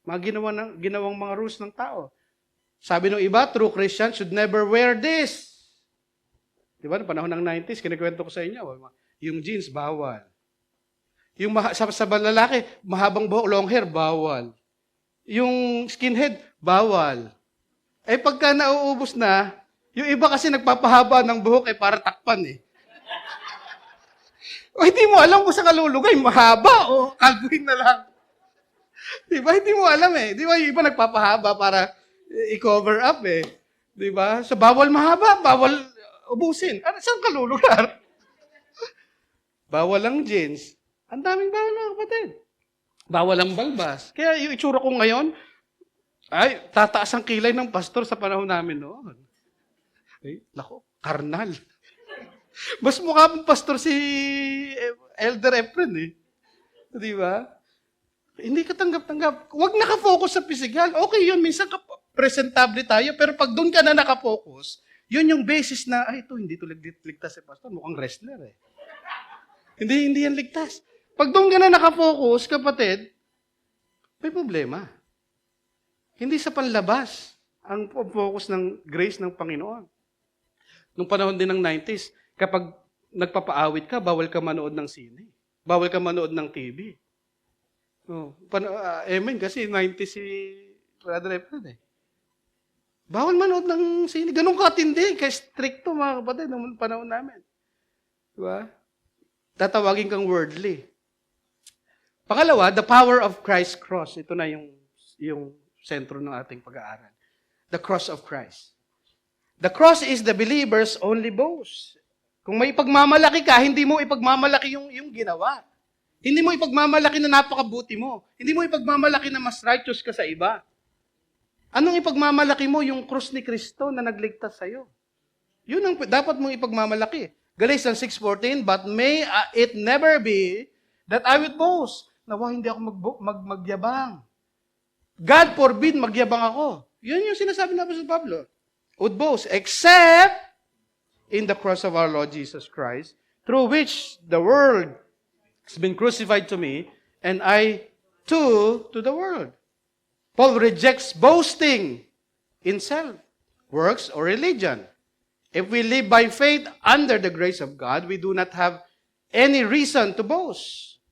Speaker 1: Mga ginawang mga rules ng tao. Sabi ng iba, true Christians should never wear this. Di ba, panahon ng 90s, kinikwento ko sa inyo, yung jeans, bawal. Yung sa lalaki, mahabang buhok, long hair, bawal. Yung skinhead, bawal. Pagka nauubos na, yung iba kasi nagpapahaba ng buhok para takpan eh. Hindi mo alam kung sa kalulugay, mahaba o kalbuhin na lang. Diba? Hindi mo alam eh. Di ba? Yung iba nagpapahaba para i-cover up eh. Di ba? So bawal mahaba, bawal ubusin. Saan kalulugar? Bawal ang jeans. Ang daming bawal mga kapatid. Bawal ang balbas. Kaya yung itsura ko ngayon, tataas ang kilay ng pastor sa panahon namin noon. Nako, karnal. Mas mukha pong pastor si Elder Efren eh. Di ba? Hindi ka tanggap-tanggap. Huwag nakafocus sa physical. Okay yun, minsan presentable tayo, pero pag doon ka na nakafocus, yun yung basis na, ito, hindi ito ligtas si pastor. Mukhang wrestler eh. Hindi yan ligtas. Pag doon ka na nakafocus, kapatid, may problema. Hindi sa panlabas ang focus ng grace ng Panginoon. Nung panahon din ng 90s, kapag nagpapaawit ka, bawal ka manood ng sine. Bawal ka manood ng TV. Amen, kasi 90s si Brother Efren eh. Bawal manood ng sine. Ganun katindi, kaya stricto mga kapatid nung panahon namin. Diba? Tatawagin kang worldly. Pangalawa, the power of Christ's cross. Ito na yung sentro ng ating pag-aaral. The cross of Christ. The cross is the believer's only boast. Kung may ipagmamalaki ka, hindi mo ipagmamalaki yung ginawa. Hindi mo ipagmamalaki na napakabuti mo. Hindi mo ipagmamalaki na mas righteous ka sa iba. Anong ipagmamalaki mo? Yung cross ni Kristo na nagligtas sa'yo. Yun ang dapat mong ipagmamalaki. Galatians 6:14, but may it never be that I would boast. Nawa, hindi ako magyabang. God forbid, magyabang ako. Yun yung sinasabi na sa Pablo. Would boast, except in the cross of our Lord Jesus Christ, through which the world has been crucified to me, and I to the world. Paul rejects boasting in self, works, or religion. If we live by faith under the grace of God, we do not have any reason to boast.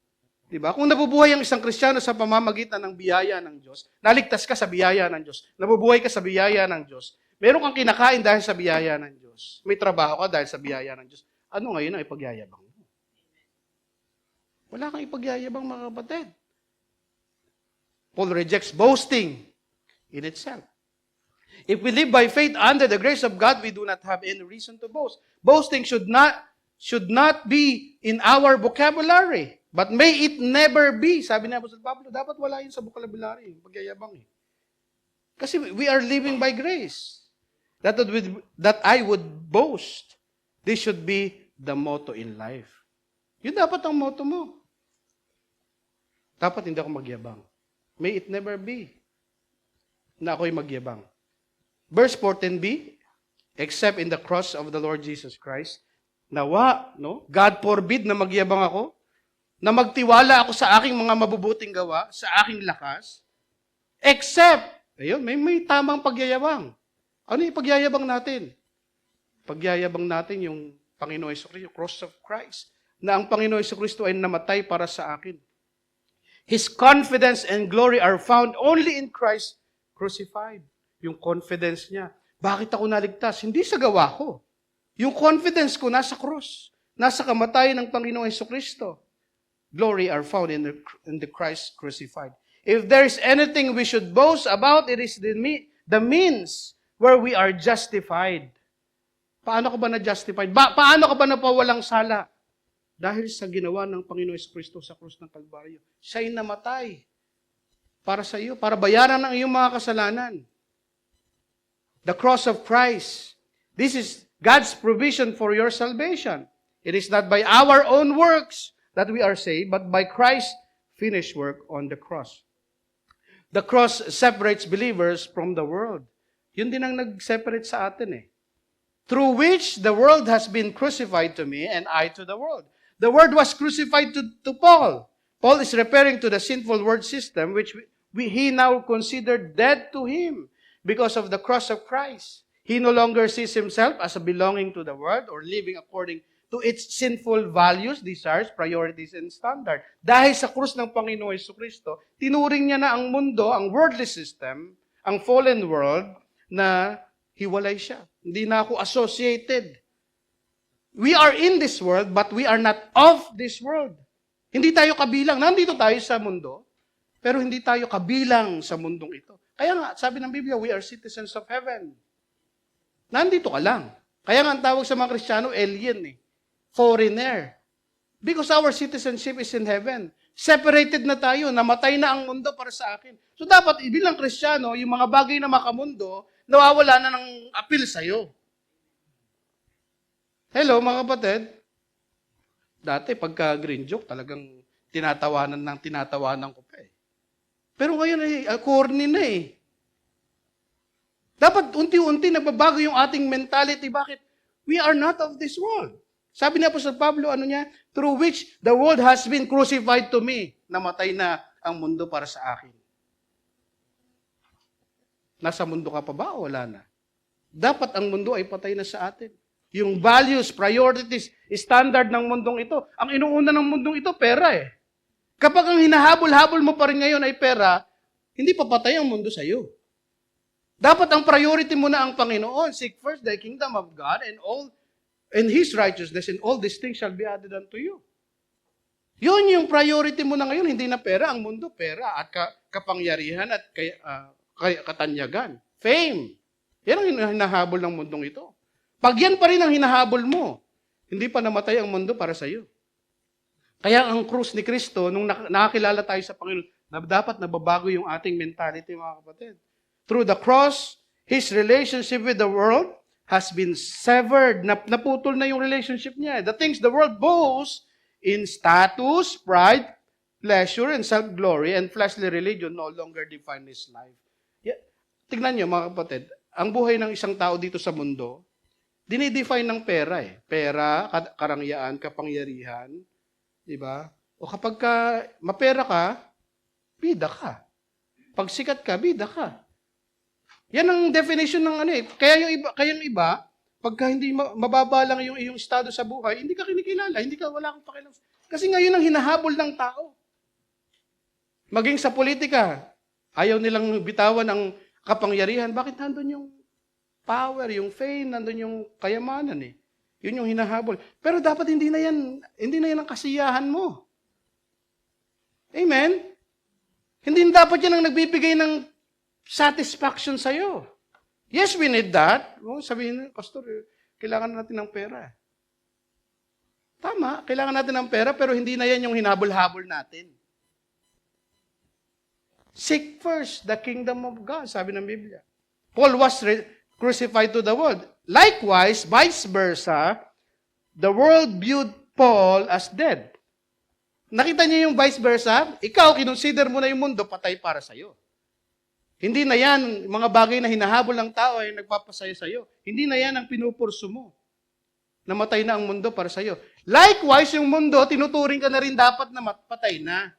Speaker 1: Diba? Kung nabubuhay ang isang Kristiyano sa pamamagitan ng biyaya ng Diyos, naligtas ka sa biyaya ng Diyos, nabubuhay ka sa biyaya ng Diyos, meron kang kinakain dahil sa biyaya ng Diyos, may trabaho ka dahil sa biyaya ng Diyos, ano ngayon ang ipagyayabang mo? Wala kang ipagyayabang, mga kapatid. Paul rejects boasting in itself. If we live by faith under the grace of God, we do not have any reason to boast. Boasting should not be in our vocabulary. But may it never be. Sabi ni Apostol Pablo, dapat wala yun sa vocabulary. Pagyayabang eh. Kasi we are living by grace. That I would boast. This should be the motto in life. Yun dapat ang motto mo. Dapat hindi ako magyabang. May it never be na ako'y magyabang. Verse 14b, except in the cross of the Lord Jesus Christ, nawa, no? God forbid na magyabang ako, na magtiwala ako sa aking mga mabubuting gawa, sa aking lakas, except, ayun, may tamang pagyayabang. Ano yung pagyayabang natin? Pagyayabang natin yung Panginoon Jesucristo, yung cross of Christ, na ang Panginoon Jesucristo ay namatay para sa akin. His confidence and glory are found only in Christ crucified. Yung confidence niya. Bakit ako naligtas? Hindi sa gawa ko. Yung confidence ko nasa cross. Nasa kamatayan ng Panginoong Jesucristo. Glory are found in the Christ crucified. If there is anything we should boast about, it is the means where we are justified. Paano ka ba na-justified? Paano ka ba napawalang sala? Dahil sa ginawa ng Panginoong Jesucristo sa krus ng Kalbaryo. Siya'y namatay para sa iyo, para bayaran ang iyong mga kasalanan. The cross of Christ. This is God's provision for your salvation. It is not by our own works that we are saved, but by Christ's finished work on the cross. The cross separates believers from the world. Yun din ang nag-separate sa atin eh. Through which the world has been crucified to me and I to the world. The word was crucified to Paul. Paul is referring to the sinful word system which he now considered dead to him because of the cross of Christ. He no longer sees himself as belonging to the world or living according to its sinful values, desires, priorities, and standard. Dahil sa krus ng Panginoon Jesucristo, tinuring niya na ang mundo, ang worldly system, ang fallen world, na hiwalay siya. Hindi na ako associated. We are in this world, but we are not of this world. Hindi tayo kabilang. Nandito tayo sa mundo, pero hindi tayo kabilang sa mundong ito. Kaya nga, sabi ng Biblia, we are citizens of heaven. Nandito ka lang. Kaya nga ang tawag sa mga Kristiyano, alien eh. Foreigner. Because our citizenship is in heaven. Separated na tayo. Namatay na ang mundo para sa akin. So dapat, bilang Kristiyano, yung mga bagay na makamundo, nawawala na ng appeal sa'yo. Hello, mga kapatid. Dati, pagka green joke, talagang tinatawanan ko pa eh. Pero ngayon, corny na eh. Dapat unti-unti nagbabago yung ating mentality. Bakit? We are not of this world. Sabi ni Apostol Pablo, ano niya? Through which the world has been crucified to me. Namatay na ang mundo para sa akin. Nasa mundo ka pa ba o wala na? Dapat ang mundo ay patay na sa atin. Yung values, priorities, standard ng mundong ito. Ang inuuna ng mundong ito, pera eh. Kapag ang hinahabol-habol mo pa rin ngayon ay pera, hindi pa patay ang mundo sa iyo. Dapat ang priority mo na ang Panginoon. Seek first the kingdom of God and His righteousness, and all these things shall be added unto you. Yun yung priority mo na ngayon, hindi na pera. Ang mundo, pera at kapangyarihan at katanyagan. Fame. Yan ang hinahabol ng mundong ito. Pag yan pa rin ang hinahabol mo, hindi pa namatay ang mundo para sa iyo. Kaya ang krus ni Kristo, nung nakakilala tayo sa Panginoon, dapat nababago yung ating mentality, mga kapatid. Through the cross, His relationship with the world has been severed. Naputol na yung relationship niya. The things the world boasts in status, pride, pleasure, and self-glory, and fleshly religion no longer define his life. Tignan niyo, mga kapatid, ang buhay ng isang tao dito sa mundo, dinidefine ng pera eh. Pera, karangyaan, kapangyarihan, di ba? O kapag mapera ka, bida ka. Pag sikat ka, bida ka. Yan ang definition ng ano eh. Kaya yung iba, pagka hindi mababa lang yung iyong estado sa buhay, hindi ka kinikilala, wala kang pakialam. Kasi ngayon ang hinahabol ng tao. Maging sa politika, ayaw nilang bitawan ang kapangyarihan. Bakit nandun yung power, yung fame, nandun yung kayamanan eh. Yun yung hinahabol. Pero dapat hindi na yan ang kasiyahan mo. Amen? Hindi dapat yan ang nagbibigay ng satisfaction sa'yo. Yes, we need that. Sabihin, Pastor, kailangan natin ng pera. Tama, kailangan natin ng pera, pero hindi na yan yung hinabol-habol natin. Seek first the kingdom of God, sabi ng Biblia. Paul was crucified to the world. Likewise, vice versa, the world viewed Paul as dead. Nakita niyo yung vice versa? Ikaw, kinonsider mo na yung mundo, patay para sa'yo. Hindi na yan, mga bagay na hinahabol ng tao ay nagpapasaya sa'yo. Hindi na yan ang pinupurso mo. Namatay na ang mundo para sa'yo. Likewise, yung mundo, tinuturing ka na rin dapat na patay na.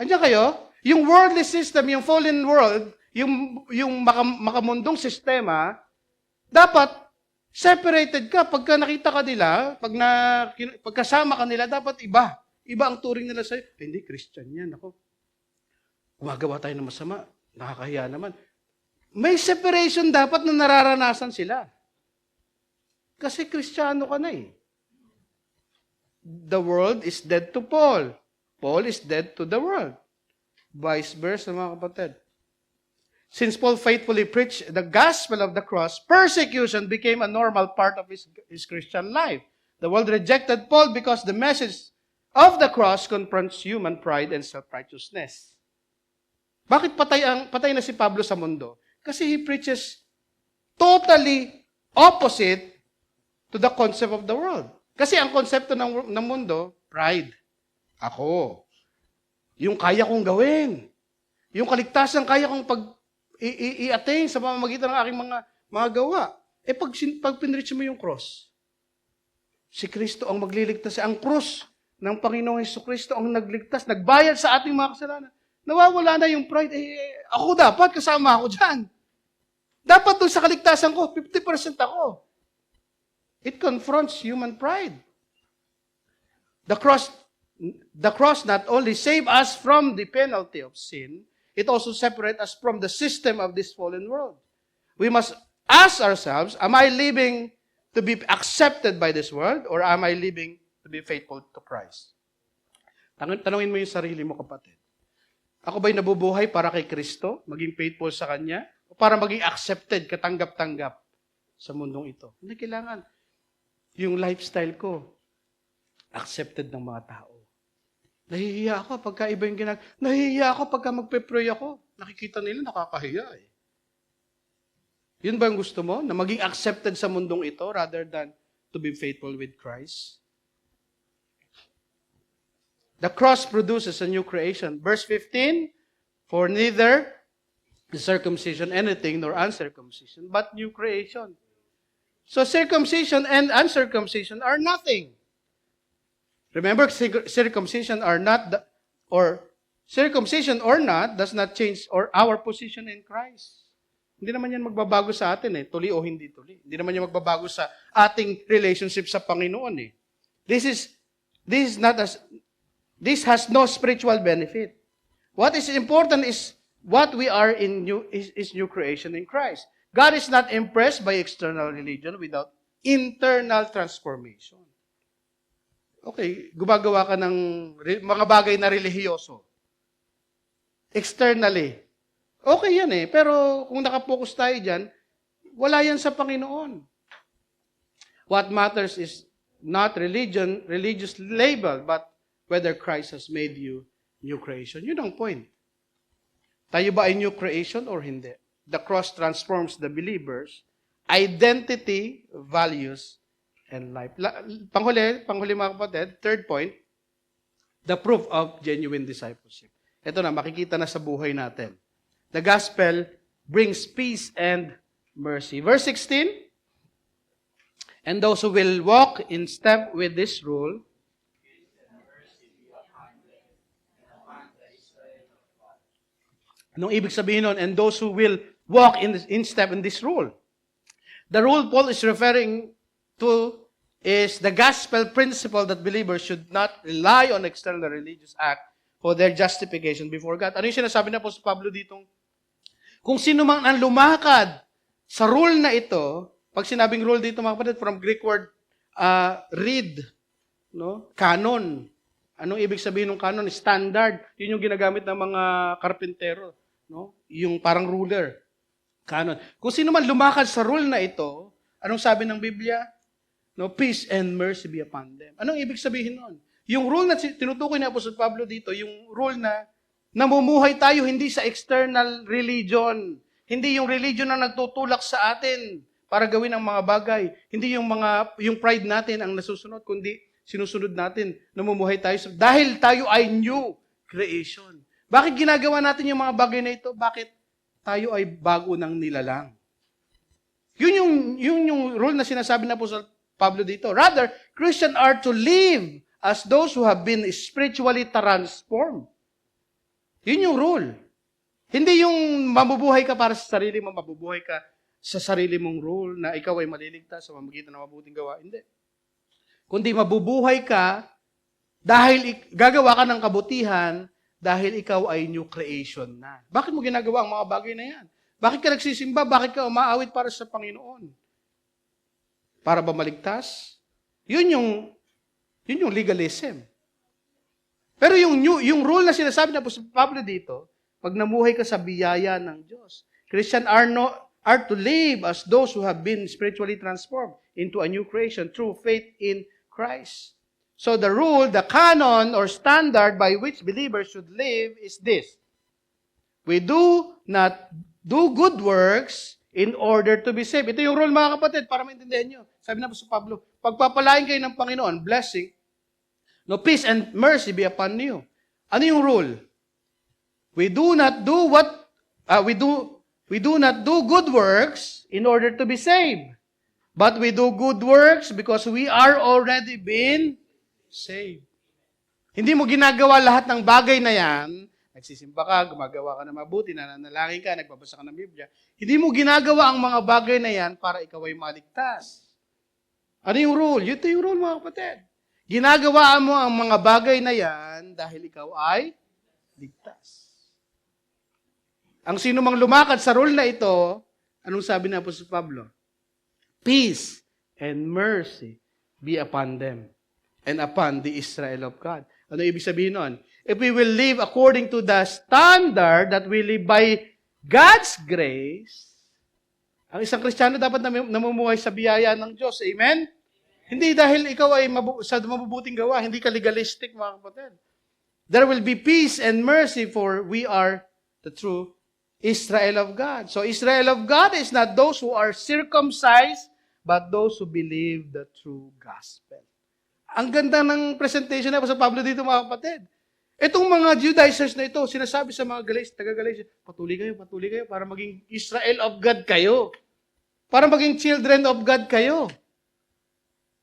Speaker 1: Andiyan kayo? Yung worldly system, yung fallen world, yung makamundong sistema, dapat separated ka. Pagka nakita ka nila, pagkasama ka nila, dapat iba. Iba ang turing nila sa'yo. Hindi, Christian yan. Ako, gumagawa tayo ng masama. Nakakahiya naman. May separation dapat na nararanasan sila. Kasi Kristiyano ka na eh. The world is dead to Paul. Paul is dead to the world. Vice versa, mga kapatid. Since Paul faithfully preached the gospel of the cross, persecution became a normal part of his Christian life. The world rejected Paul because the message of the cross confronts human pride and self-righteousness. Bakit patay na si Pablo sa mundo? Kasi he preaches totally opposite to the concept of the world. Kasi ang konsepto ng mundo, pride. Ako. Yung kaya kong gawin. Yung kaligtasan kaya kong i-attain sa pamamagitan ng aking mga gawa. Pag pinreach mo yung cross, si Kristo ang magliligtas. Ang cross ng Panginoong Jesucristo ang nagligtas, nagbayad sa ating mga kasalanan. Nawawala na yung pride. Ako dapat, kasama ako dyan. Dapat doon sa kaligtasan ko, 50% ako. It confronts human pride. The cross not only save us from the penalty of sin, it also separates us from the system of this fallen world. We must ask ourselves, am I living to be accepted by this world or am I living to be faithful to Christ? Tanungin mo yung sarili mo, kapatid. Ako ba'y nabubuhay para kay Kristo, maging faithful sa Kanya, o para maging accepted, katanggap-tanggap sa mundong ito? Hindi kailangan. Yung lifestyle ko, accepted ng mga tao. Nahihiya ako pagka iba yung nahihiya ako pagka magpe-pray ako. Nakikita nila, nakakahiya eh. Yun ba yung gusto mo? Na maging accepted sa mundong ito rather than to be faithful with Christ? The cross produces a new creation. Verse 15, for neither is circumcision anything nor uncircumcision, but new creation. So circumcision and uncircumcision are nothing. Remember, circumcision or not does not change our position in Christ. Hindi naman yan magbabago sa atin eh, tuli o hindi tuli. Hindi naman yan magbabago sa ating relationship sa Panginoon eh. This has no spiritual benefit. What is important is what we are in new creation in Christ. God is not impressed by external religion without internal transformation. Okay, gumagawa ka ng mga bagay na relihiyoso. Externally. Okay yan eh. Pero kung nakapokus tayo dyan, wala yan sa Panginoon. What matters is not religious label, but whether Christ has made you new creation. Yun ang point. Tayo ba ay new creation or hindi? The cross transforms the believer's identity, values, and life. Panghuli mga kapatid, third point, the proof of genuine discipleship. Ito na, makikita na sa buhay natin. The gospel brings peace and mercy. Verse 16, and those who will walk in step with this rule Anong ibig sabihin nun? And those who will walk in step in this rule. The rule Paul is referring to is the gospel principle that believers should not rely on external religious act for their justification before God. Ano yung sinasabi na po sa Pablo ditong? Kung sino man ang lumakad sa rule na ito, pag sinabing rule dito mga kapatid, from Greek word read, no? Canon. Anong ibig sabihin ng canon? Standard. Yun yung ginagamit ng mga karpentero, no? Yung parang ruler. Canon. Kung sino man lumakad sa rule na ito, anong sabi ng Biblia? No, peace and mercy be upon them. Anong ibig sabihin nun? Yung rule na tinutukoy ni Apostol Pablo dito, yung rule na namumuhay tayo hindi sa external religion. Hindi yung religion na nagtutulak sa atin para gawin ang mga bagay. Hindi yung pride natin ang nasusunod, kundi sinusunod natin. Namumuhay tayo dahil tayo ay new creation. Bakit ginagawa natin yung mga bagay na ito? Bakit tayo ay bago ng nilalang? Yun yung rule na sinasabi na po sa Pablo dito. Rather, Christians are to live as those who have been spiritually transformed. Yun yung rule. Hindi yung mabubuhay ka para sa sarili mo, mabubuhay ka sa sarili mong rule na ikaw ay maliligtas sa pamamagitan ng mabuting gawa. Hindi. Kundi mabubuhay ka dahil gagawa ka ng kabutihan dahil ikaw ay new creation na. Bakit mo ginagawa ang mga bagay na yan? Bakit ka nagsisimba? Bakit ka umaawit para sa Panginoon? Para ba maligtas? Yun yung legalism. Pero yung rule na sinasabi na po sa Pablo dito, pag namuhay ka sa biyaya ng Diyos, Christian are to live as those who have been spiritually transformed into a new creation through faith in Christ. So the rule, the canon or standard by which believers should live is this. We do not do good works in order to be saved. Ito yung rule mga kapatid, para maintindihan nyo. Sabi na po sa Pablo, pagpapalain kayo ng Panginoon, blessing, no, peace and mercy be upon you. Ano yung rule? We do not do good works in order to be saved. But we do good works because we are already been saved. Hindi mo ginagawa lahat ng bagay na yan, nagsisimba ka, gumagawa ka na mabuti, nananalangin ka, nagbabasa ka ng Biblia. Hindi mo ginagawa ang mga bagay na yan para ikaw ay maligtas. Ano yung rule? Ito yung rule mga kapatid. Ginagawa mo ang mga bagay na yan dahil ikaw ay ligtas. Ang sino mang lumakad sa rule na ito, anong sabi na po sa Pablo? Peace and mercy be upon them and upon the Israel of God. Ano ibig sabihin nun? If we will live according to the standard that we live by God's grace, ang isang Kristiyano dapat namumuhay sa biyaya ng Diyos. Amen? Hindi dahil ikaw ay sa mabubuting gawa, hindi ka legalistic mga kapatid. There will be peace and mercy for we are the true Israel of God. So Israel of God is not those who are circumcised, but those who believe the true gospel. Ang ganda ng presentation na sa Pablo dito mga kapatid. Itong mga Judaizers na ito, sinasabi sa mga taga-Galatia, patuloy kayo para maging Israel of God kayo. Para maging children of God kayo.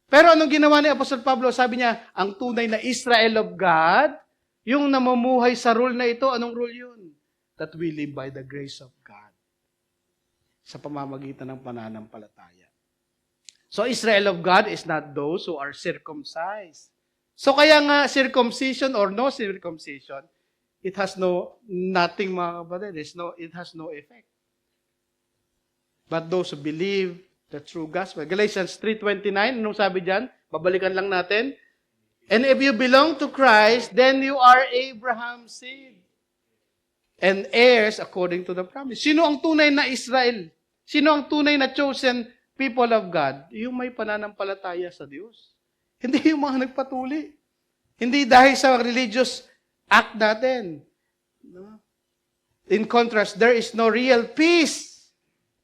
Speaker 1: Pero anong ginawa ni Apostol Pablo? Sabi niya, ang tunay na Israel of God, yung namumuhay sa rule na ito, anong rule yun? That we live by the grace of God. Sa pamamagitan ng pananampalataya. So Israel of God is not those who are circumcised. So kaya nga circumcision or no circumcision, it has nothing mga kapatid, it has no effect. But those who believe the true gospel. Galatians 3:29, anong sabi diyan? Babalikan lang natin. And if you belong to Christ, then you are Abraham's seed. And heirs according to the promise. Sino ang tunay na Israel? Sino ang tunay na chosen people of God? Yung may pananampalataya sa Diyos. Hindi yung mga nagpatuli. Hindi dahil sa religious act natin. No? In contrast, there is no real peace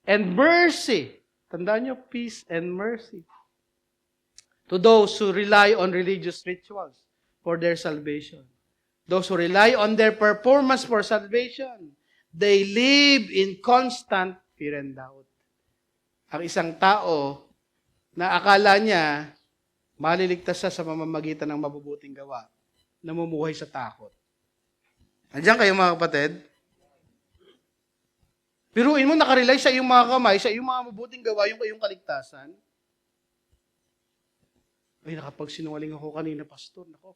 Speaker 1: and mercy. Tandaan nyo, peace and mercy. To those who rely on religious rituals for their salvation. Those who rely on their performance for salvation, they live in constant fear and doubt. Ang isang tao na akala niya maliligtas siya sa pamamagitan ng mabubuting gawa, namumuhay sa takot. Andiyan kayo mga kapatid? Biruin mo, nakarely sa iyong mga kamay, sa iyong mga mabuting gawa, yung iyong kaligtasan. Ay, nakapagsinungaling ako kanina, Pastor. Nako,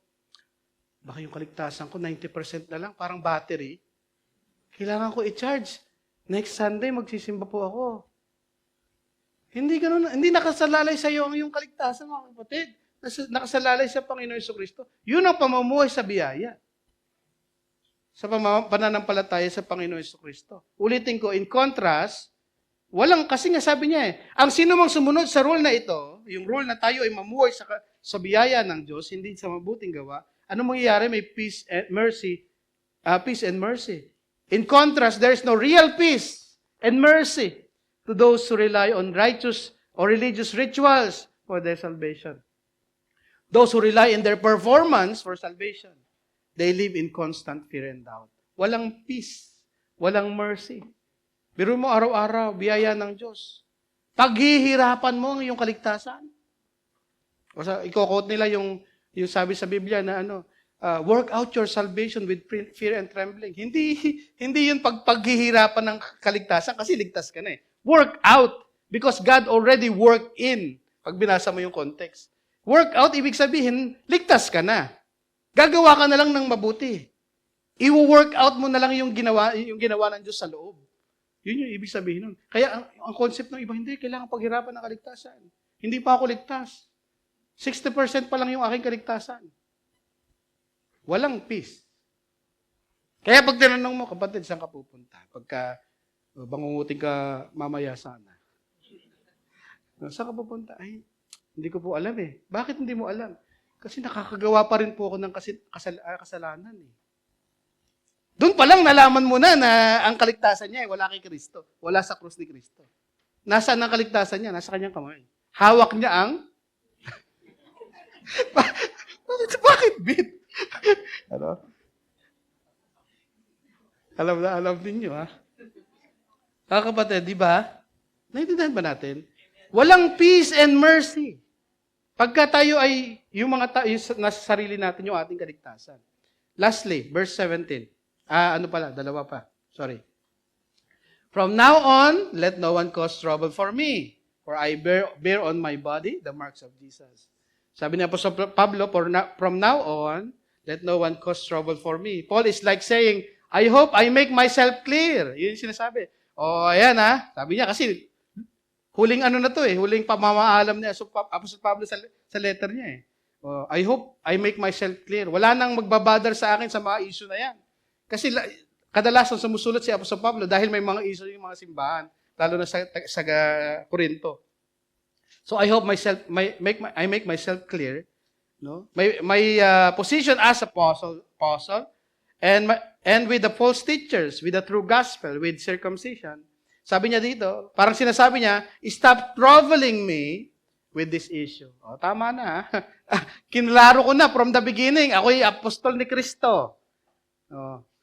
Speaker 1: baka yung kaligtasan ko, 90% na lang, parang battery. Kailangan ko i-charge. Next Sunday, magsisimba po ako. Hindi ganun, hindi nakasalalay sa iyo ang iyong kaligtasan, mga kapatid. Nakasalalay sa Panginoon Jesucristo. Yun ang pamumuhay sa biyaya. Sa pananampalataya sa Panginoon Jesucristo. Ulitin ko, in contrast, kasi nga sabi niya ang sino mang sumunod sa rule na ito, yung rule na tayo ay mamuhay sa biyaya ng Diyos, hindi sa mabuting gawa, ano mangyayari? May peace and mercy. Peace and mercy. In contrast, there is no real peace and mercy to those who rely on righteous or religious rituals for their salvation. Those who rely in their performance for salvation, they live in constant fear and doubt. Walang peace, walang mercy. Biro mo araw-araw, biyaya ng Diyos. Paghihirapan mo ang iyong kaligtasan. O i-quote nila yung sabi sa Biblia na work out your salvation with fear and trembling. Hindi yun paghihirapan ng kaligtasan kasi ligtas ka na eh. Work out because God already worked in. Pag binasa mo yung context. Work out, ibig sabihin, ligtas ka na. Gagawa ka na lang ng mabuti. I-work out mo na lang yung ginawa ng Diyos sa loob. Yun yung ibig sabihin nun. Kaya ang concept ng iba, hindi, kailangan paghirapan ng kaligtasan. Hindi pa ako ligtas. 60% pa lang yung aking kaligtasan. Walang peace. Kaya pag tinanong mo, kapatid, saan ka pupunta? Pagka bangungutin ka mamaya sana. Saan ka pupunta? Ay, hindi ko po alam eh. Bakit hindi mo alam? Kasi nakakagawa pa rin po ako ng kasalanan eh. Doon pa lang nalaman mo na ang kaligtasan niya wala kay Kristo. Wala sa krus ni Kristo. Nasaan ang kaligtasan niya? Nasa kanyang kamay. Hawak niya ang... Bakit bit? Alam ninyo ha? Kapatid, di ba? Naintindihan ba natin? Walang peace and mercy. Pagka tayo ay, yung nasa sarili natin yung ating kaligtasan. Lastly, verse 17. Dalawa pa. Sorry. From now on, let no one cause trouble for me, for I bear on my body the marks of Jesus. Sabi ni Apostol Pablo, from now on, let no one cause trouble for me. Paul is like saying, I hope I make myself clear. Yun yung sinasabi. Ayan ha. Sabi niya kasi, huling huling pamamaalam ni Apostol Pablo sa letter niya eh. I hope I make myself clear. Wala nang magbabother sa akin sa mga issue na yan. Kasi kadalasan sumusulat si Apostol Pablo dahil may mga issue yung mga simbahan, lalo na sa Corinto. So I hope I make myself clear. No? My position as apostle, and with the false teachers, with the true gospel, with circumcision. Sabi niya dito, parang sinasabi niya, stop troubling me with this issue. Tama na. Kinlaro ko na from the beginning, ako'y apostol ni Kristo.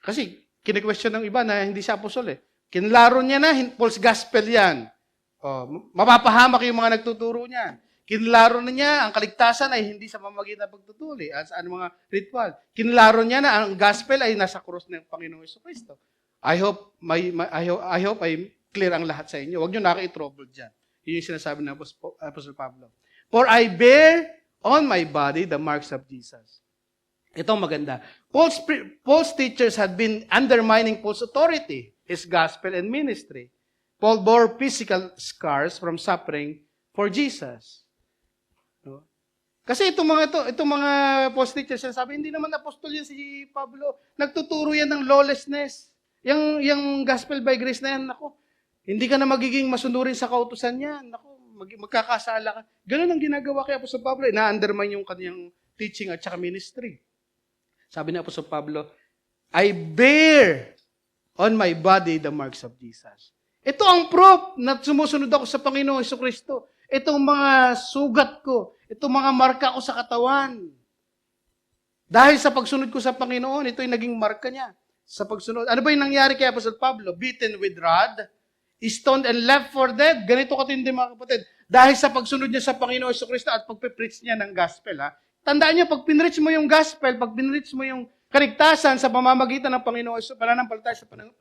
Speaker 1: Kasi kini-question ng iba na hindi siya apostol eh. Kinlaro niya na, false gospel yan. Mapapahamak yung mga nagtuturo niya. Kinlaro na niya, ang kaligtasan ay hindi sa pamamagitan ng pagtutuli, at sa mga ritual. Kinlaro niya na ang gospel ay nasa krus ng Panginoong Jesucristo. I hope I clear ang lahat sa inyo. Huwag niyo naki-trouble dyan. Yun yung sinasabi ng Apostle Pablo. For I bear on my body the marks of Jesus. Itong maganda. Paul's teachers had been undermining Paul's authority, his gospel and ministry. Paul bore physical scars from suffering for Jesus. No? Kasi itong mga false teachers, sabi, hindi naman apostol yan si Pablo. Nagtuturo yan ng lawlessness. Yung gospel by grace na yan, hindi ka na magiging masunurin sa kautusan yan. Magkakasala ka. Ganun ang ginagawa kay Apostol Pablo. Na-undermine yung kanyang teaching at saka ministry. Sabi ni Apostol Pablo, I bear on my body the marks of Jesus. Ito ang proof na sumusunod ako sa Panginoong Jesucristo. Itong mga sugat ko, itong mga marka ko sa katawan. Dahil sa pagsunod ko sa Panginoon, ito yung naging marka niya. Sa pagsunod. Ano ba yung nangyari kay Apostol Pablo? Beaten with rod, stoned and left for dead. Ganito katindi mga kapatid. Dahil sa pagsunod niya sa Panginoong Jesucristo at pagpipreach niya ng gospel, tandaan niyo, pag pinreach mo yung gospel, pag pinreach mo yung kaligtasan sa pamamagitan ng Panginoon, pananampalataya sa Panginoon,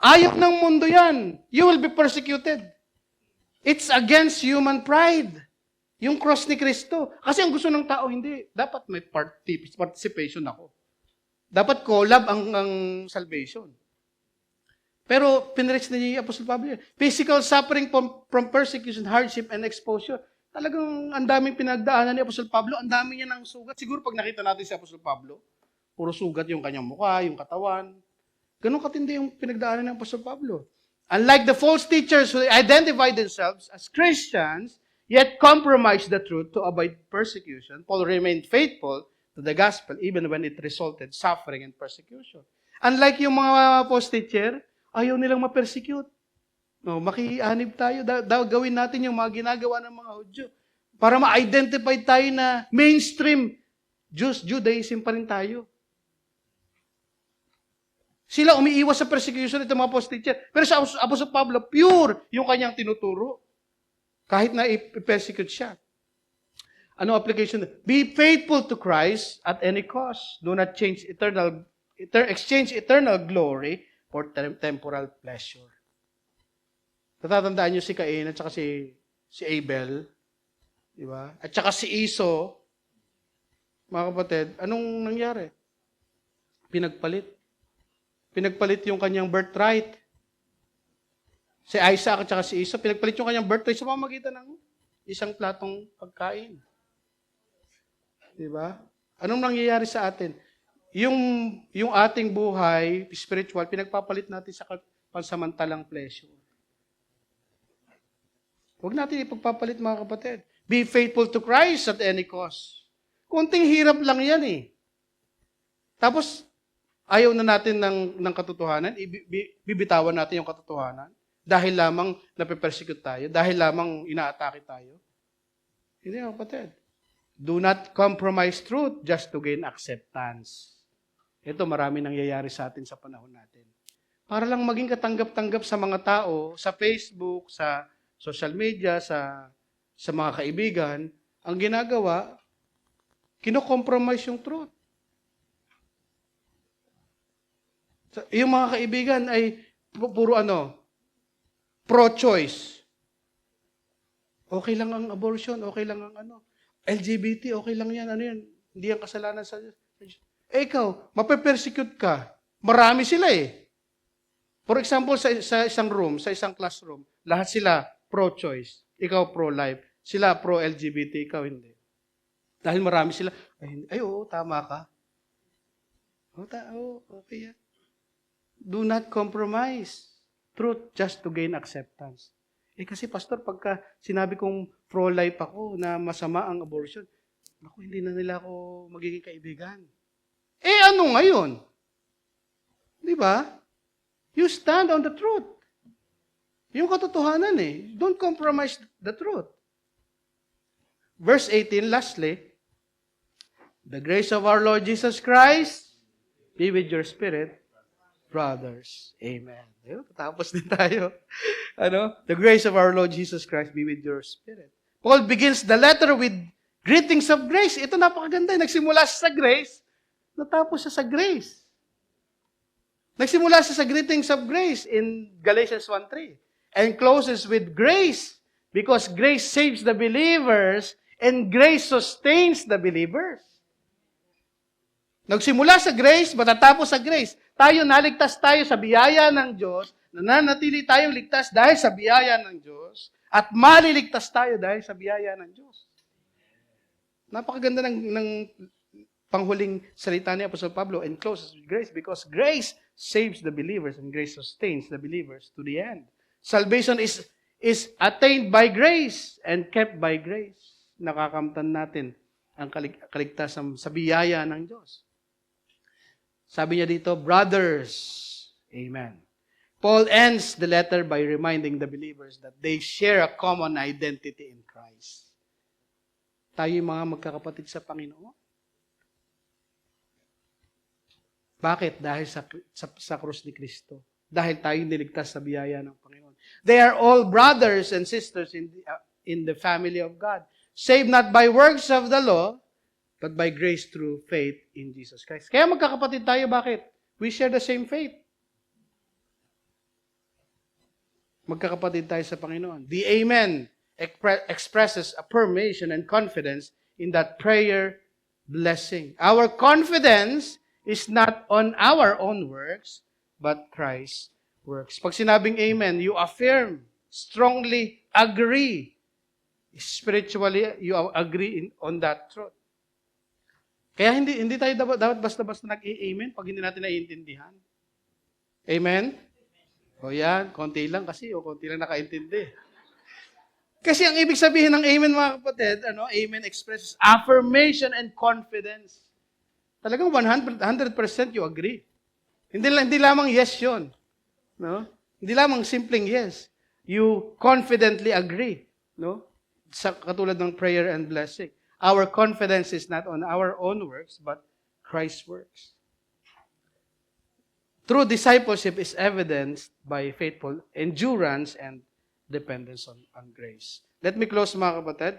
Speaker 1: Ayaw ng mundo yan. You will be persecuted. It's against human pride. Yung cross ni Kristo. Kasi ang gusto ng tao, hindi. Dapat may participation ako. Dapat collab ang salvation. Pero pinreach na niya yung Apostle Pablo yan. Physical suffering from persecution, hardship, and exposure. Talagang ang daming pinagdaanan ni Apostle Pablo. Ang dami niya ng sugat. Siguro pag nakita natin si Apostle Pablo, puro sugat yung kanyang mukha, yung katawan. Ganun katindi yung pinagdaanan ng Apostle Pablo. Unlike the false teachers who identify themselves as Christians, yet compromise the truth to avoid persecution, Paul remained faithful to the gospel even when it resulted suffering and persecution. Unlike yung mga false teacher, ayaw nilang ma-persecute. No, makianib tayo. Gawin natin yung mga ginagawa ng mga Hudyo para ma-identify tayo na mainstream Judaism pa rin tayo. Sila umiiwas sa persecution itong mga false teacher. Pero sa Apostle Pablo, pure yung kanyang tinuturo. Kahit na i-persecute siya. Ano application? Be faithful to Christ at any cost. Do not exchange eternal glory for temporal pleasure. Natatandaan niyo si Cain at saka si Abel, di ba? At saka si Esau, mga kapatid, anong nangyari? Pinagpalit. Pinagpalit yung kanyang birthright. Si Isaac at saka si Esau, pinagpalit yung kanyang birthright sa pamamagitan ng isang platong pagkain. Di ba? Anong nangyayari sa atin? Yung ating buhay, spiritual, pinagpapalit natin sa pansamantalang pleasure. Huwag natin ipagpapalit, mga kapatid. Be faithful to Christ at any cost. Kunting hirap lang yan eh. Tapos, ayaw na natin ng katotohanan, bibitawan natin yung katotohanan dahil lamang nape-persecute tayo, dahil lamang inaatake tayo. Hindi, mga kapatid. Do not compromise truth just to gain acceptance. Ito, marami nangyayari sa atin sa panahon natin. Para lang maging katanggap-tanggap sa mga tao, sa Facebook, sa social media, sa mga kaibigan, ang ginagawa, kino-compromise yung truth. Yung mga kaibigan ay puro pro-choice. Okay lang ang abortion, okay lang ang LGBT, okay lang yan, hindi yan kasalanan sa Diyos. Ikaw, mape-persecute ka. Marami sila eh. For example, sa isang room, sa isang classroom, lahat sila pro-choice. Ikaw pro-life. Sila pro-LGBT, ikaw hindi. Dahil marami sila, oo, tama ka. Okay yan. Do not compromise truth just to gain acceptance. Kasi pastor, pagka sinabi kong pro-life ako na masama ang abortion, hindi na nila ako magiging kaibigan. Ano ngayon? Di ba? You stand on the truth. Yung katotohanan Don't compromise the truth. Verse 18, lastly, the grace of our Lord Jesus Christ be with your spirit, brothers. Amen. Tapos din tayo. The grace of our Lord Jesus Christ be with your spirit. Paul begins the letter with greetings of grace. Ito napakaganda. Nagsimula siya sa grace, natapos siya sa grace. Nagsimula siya sa greetings of grace in Galatians 1:3 and closes with grace because grace saves the believers and grace sustains the believers. Nagsimula sa grace, matatapos sa grace. Naligtas tayo sa biyaya ng Diyos, nananatili tayong ligtas dahil sa biyaya ng Diyos, at maliligtas tayo dahil sa biyaya ng Diyos. Napakaganda ng panghuling salita ni Apostle Pablo, and closes with grace because grace saves the believers and grace sustains the believers to the end. Salvation is attained by grace and kept by grace. Nakakamtan natin ang kaligtasan sa biyaya ng Diyos. Sabi niya dito, brothers. Amen. Paul ends the letter by reminding the believers that they share a common identity in Christ. Tayo yung mga magkakapatid sa Panginoon. Bakit? Dahil sa krus ni Kristo. Dahil tayo niligtas sa biyaya ng Panginoon. They are all brothers and sisters in the family of God. Saved not by works of the law, but by grace through faith in Jesus Christ. Kaya magkakapatid tayo, bakit? We share the same faith. Magkakapatid tayo sa Panginoon. The Amen expresses affirmation and confidence in that prayer blessing. Our confidence is not on our own works, but Christ's works. Pag sinabing Amen, you affirm, strongly agree. Spiritually, you agree on that truth. Kaya hindi tayo dapat basta-basta nag-amen pag hindi natin naiintindihan. Amen? O yan, konti lang nakaintindi. Kasi ang ibig sabihin ng amen, mga kapatid, amen expresses affirmation and confidence. Talagang 100% you agree. Hindi lamang yes yun. No? Hindi lamang simpleng yes. You confidently agree. No? Sa katulad ng prayer and blessing. Our confidence is not on our own works, but Christ's works. True discipleship is evidenced by faithful endurance and dependence on grace. Let me close, mga kapatid.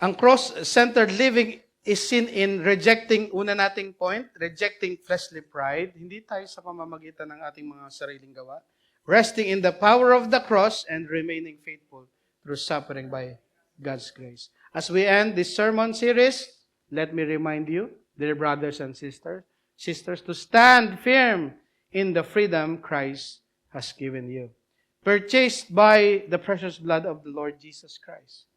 Speaker 1: Ang cross-centered living is seen in rejecting, una nating point, rejecting fleshly pride. Hindi tayo sa pamamagitan ng ating mga sariling gawa. Resting in the power of the cross and remaining faithful through suffering by God's grace. As we end this sermon series, let me remind you, dear brothers and sisters, to stand firm in the freedom Christ has given you. Purchased by the precious blood of the Lord Jesus Christ.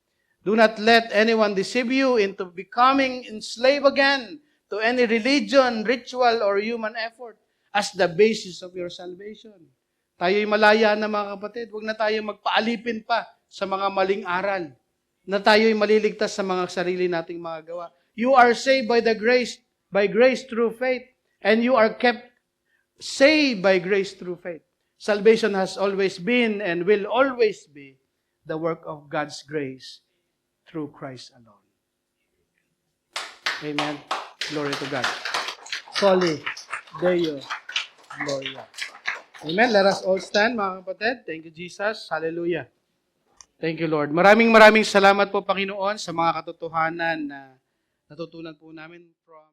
Speaker 1: Do not let anyone deceive you into becoming enslaved again to any religion, ritual, or human effort as the basis of your salvation. Tayo'y malaya na, mga kapatid. Huwag na tayo magpaalipin pa sa mga maling aral na tayo'y maliligtas sa mga sarili nating mga gawa. You are saved by grace through faith, and you are kept saved by grace through faith. Salvation has always been and will always be the work of God's grace through Christ alone. Amen. Glory to God. Soli Deo Gloria. Amen. Let us all stand, mga kapatid. Thank you, Jesus. Hallelujah. Thank you, Lord. Maraming salamat po, Panginoon, sa mga katotohanan na natutunan po namin from